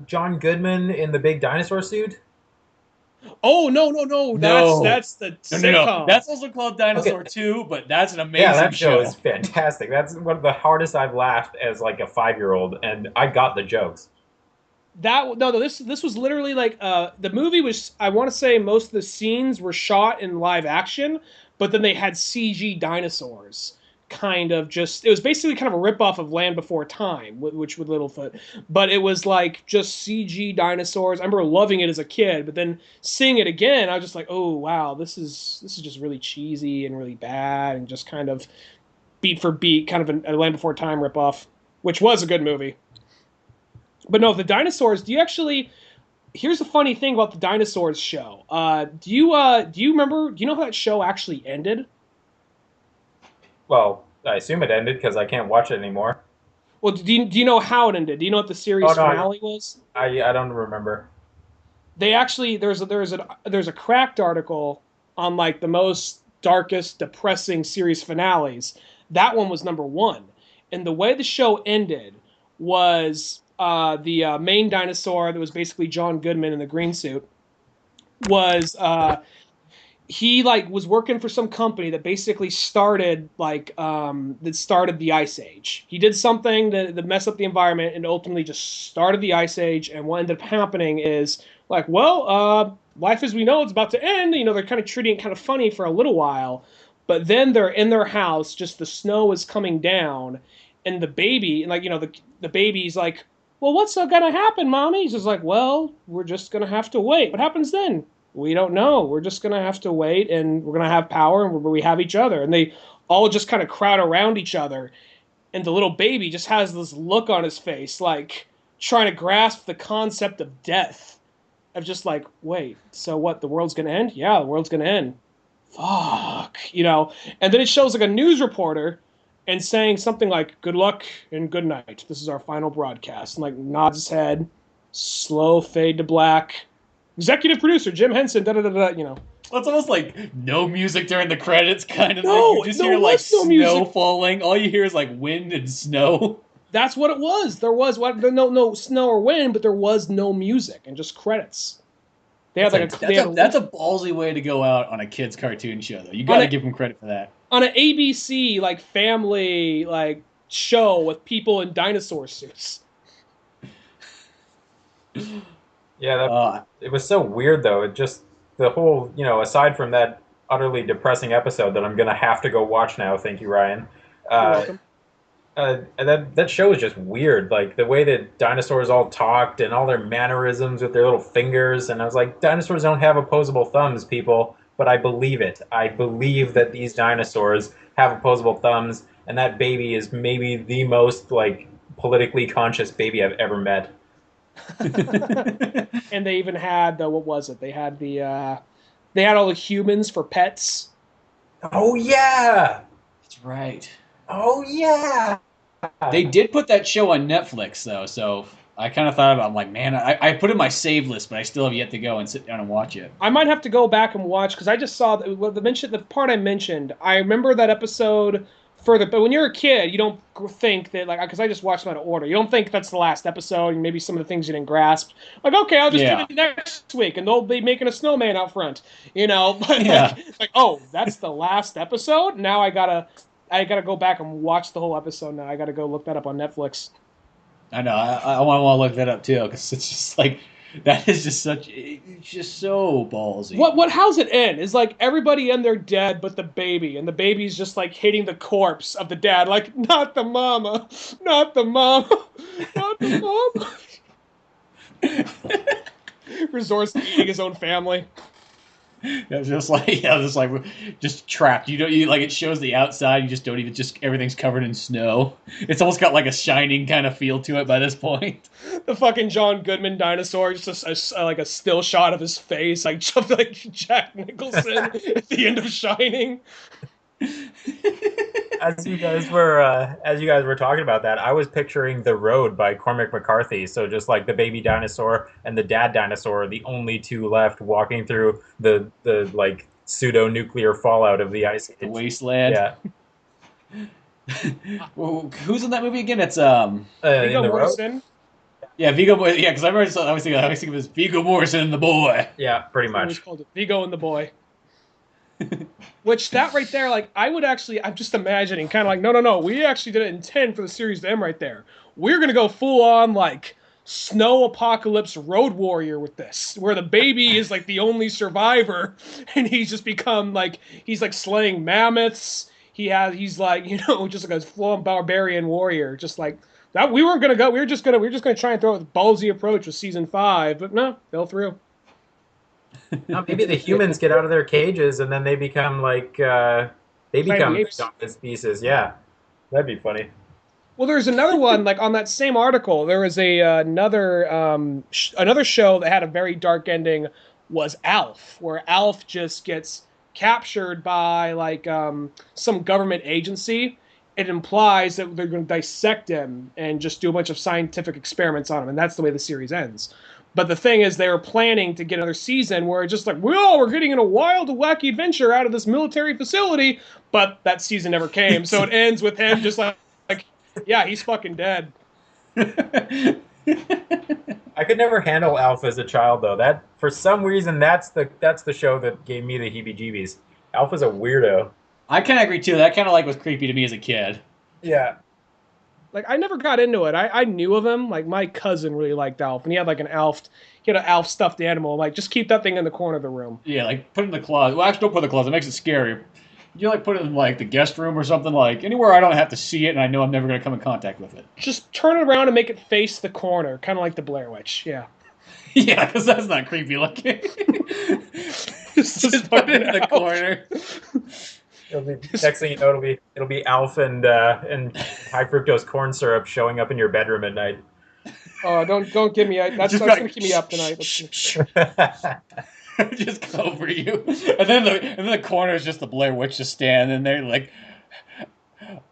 John Goodman in the big dinosaur suit? Oh no. No. That's the sitcom. No. That's also called Dinosaur 2, but that's an amazing Yeah, that show show. is fantastic. That's one of the hardest I've laughed as like a 5-year-old, and I got the jokes. This was literally like the movie was, I want to say most of the scenes were shot in live action, but then they had CG dinosaurs. Kind of just, it was basically kind of a ripoff of Land Before Time, which with Littlefoot, but it was like just CG dinosaurs. I remember loving it as a kid, but then seeing it again, I was just like, oh wow, this is just really cheesy and really bad, and just kind of beat for beat, kind of a Land Before Time ripoff, which was a good movie. But no, the dinosaurs. Do you actually? Here's the funny thing about the dinosaurs show. Do you remember? Do you know how that show actually ended? Well, I assume it ended because I can't watch it anymore. Well, do you know how it ended? Do you know what the series Oh, no, finale was? I don't remember. They actually there's a cracked article on like the most darkest, depressing series finales. That one was number one, and the way the show ended was the main dinosaur that was basically John Goodman in the green suit was he like was working for some company that basically started that started the ice age. He did something that messed up the environment and ultimately just started the ice age. And what ended up happening is like, well, life as we know it's about to end. You know, they're kind of treating it kind of funny for a little while, but then they're in their house, just the snow is coming down, and the baby, and like, you know, the baby's like, well, what's gonna happen, mommy? He's just like, well, we're just gonna have to wait. What happens then? We don't know. We're just going to have to wait, and we're going to have power, and we have each other. And they all just kind of crowd around each other. And the little baby just has this look on his face, like trying to grasp the concept of death. Of just like, wait, so what? The world's going to end? Yeah, the world's going to end. Fuck. You know? And then it shows like a news reporter and saying something like, good luck and good night. This is our final broadcast. And like nods his head, slow fade to black. Executive producer Jim Henson, da da da da. You know, Well, it's almost like no music during the credits, kind of. No, thing. You just no, hear like what's no snow music? falling. All you hear is like wind and snow. that's what it was. There was no snow or wind, but there was no music and just credits. They had That's a ballsy way to go out on a kids' cartoon show, though. You got to give them credit for that. On an ABC like family like show with people in dinosaur suits. Yeah, it was so weird though. It just the whole, you know, aside from that utterly depressing episode that I'm gonna have to go watch now. Thank you, Ryan. You're welcome. And that show is just weird. Like the way that dinosaurs all talked and all their mannerisms with their little fingers. And I was like, dinosaurs don't have opposable thumbs, people. But I believe it. I believe that these dinosaurs have opposable thumbs, and that baby is maybe the most like politically conscious baby I've ever met. And they even had what was it? They had they had all the humans for pets. Oh yeah. That's right. Oh yeah. They did put that show on Netflix, though, so I kind of thought about it. I'm like, man, I put it in my save list, but I still have yet to go and sit down and watch it. I might have to go back and watch because I just saw the part I mentioned. I remember that episode further, but when you're a kid, you don't think that like because I just watched them out of order. You don't think that's the last episode, and maybe some of the things you didn't grasp. Like, okay, I'll just tune in next week, and they'll be making a snowman out front, you know. But like, oh, that's the last episode. Now I gotta go back and watch the whole episode. Now I gotta go look that up on Netflix. I know. I want to look that up too because it's just like that is just it's just so ballsy. How's it end? Is like everybody in there dead but the baby, and the baby's just like hitting the corpse of the dad, like not the mama, not the mama, not the mama. Resorts to eating his own family. It's just just trapped. You like it shows the outside. You just don't even everything's covered in snow. It's almost got like a Shining kind of feel to it by this point. The fucking John Goodman dinosaur, just like a still shot of his face, like Jack Nicholson at the end of Shining. As you guys were talking about that, I was picturing The Road by Cormac McCarthy. So just like the baby dinosaur and the dad dinosaur are the only two left walking through the like pseudo nuclear fallout of the ice age. The wasteland. Yeah. Well, who's in that movie again? It's In The Road. Yeah, Viggo. Yeah, because I was thinking of this Viggo Mortensen and the boy. Yeah, pretty much. Called it Viggo and the Boy. Which that right there, like I'm just imagining, kind of like, no, we actually didn't intend for the series to end right there. We're gonna go full on like snow apocalypse road warrior with this, where the baby is like the only survivor, and he's just become like he's like slaying mammoths. He's like just like a full barbarian warrior, just like that. We weren't gonna go. We were just gonna try and throw a ballsy approach with season 5, but no, fell through. Maybe the humans get out of their cages and then they become like they become dominant species. Yeah, that'd be funny. Well, there's another one like on that same article. There was another show that had a very dark ending. Was Alf, where Alf just gets captured by like some government agency, it implies that they're going to dissect him and just do a bunch of scientific experiments on him, and that's the way the series ends. But the thing is, they were planning to get another season where it's just like, we're getting in a wild, wacky adventure out of this military facility, but that season never came. So it ends with him just like yeah, he's fucking dead. I could never handle Alf as a child, though. That, for some reason, that's the show that gave me the heebie-jeebies. Alf is a weirdo. I kind of agree too. That kind of like was creepy to me as a kid. Yeah. Like, I never got into it. I knew of him. Like, my cousin really liked Alf, and he had like an Alf stuffed animal. Like, just keep that thing in the corner of the room. Yeah, like put it in the closet. Well, actually, don't put it in the closet. It makes it scary. You like put it in like the guest room or something, like anywhere I don't have to see it and I know I'm never going to come in contact with it. Just turn it around and make it face the corner, kind of like the Blair Witch. Yeah. Yeah, because that's not creepy looking. just put it in the corner. Next thing you know, it'll be Alf and high fructose corn syrup showing up in your bedroom at night. Oh, don't give me. That's gonna keep me up tonight. Just cover you, and then the corner is just the Blair Witch just standing there like,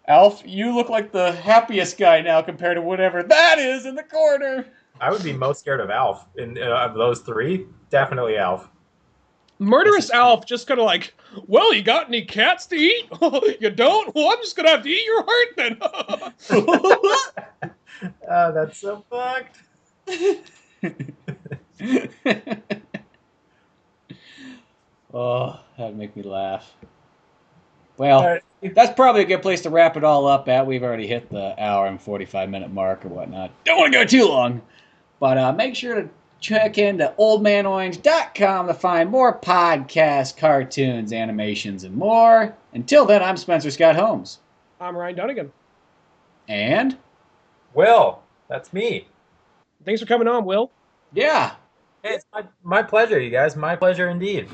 Alf, you look like the happiest guy now compared to whatever that is in the corner. I would be most scared of Alf of those three. Definitely Alf. Murderous Alf just kind of like, well, you got any cats to eat? You don't? Well, I'm just gonna have to eat your heart then. Oh, that's so fucked. Oh, that'd make me laugh. Well, that's probably a good place to wrap it all up at. We've already hit the hour and 45-minute mark or whatnot. Don't want to go too long. But make sure to check into oldmanorange.com to find more podcasts, cartoons, animations, and more. Until then, I'm Spencer Scott Holmes. I'm Ryan Dunigan. And? Will, that's me. Thanks for coming on, Will. Yeah. Hey, it's my pleasure, you guys. My pleasure indeed.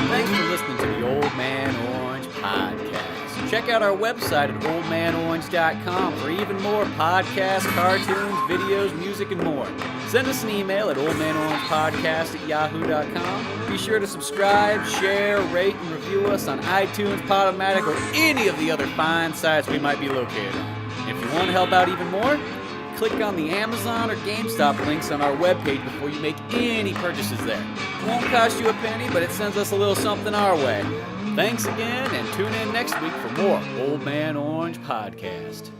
Thanks for listening to the Old Man Orange podcast. Check out our website at oldmanorange.com for even more podcasts, cartoons, videos, music, and more. Send us an email at oldmanorangepodcast@yahoo.com. Be sure to subscribe, share, rate, and review us on iTunes, Podomatic, or any of the other fine sites we might be located on. If you want to help out even more, click on the Amazon or GameStop links on our webpage before you make any purchases there. It won't cost you a penny, but it sends us a little something our way. Thanks again, and tune in next week for more Old Man Orange Podcast.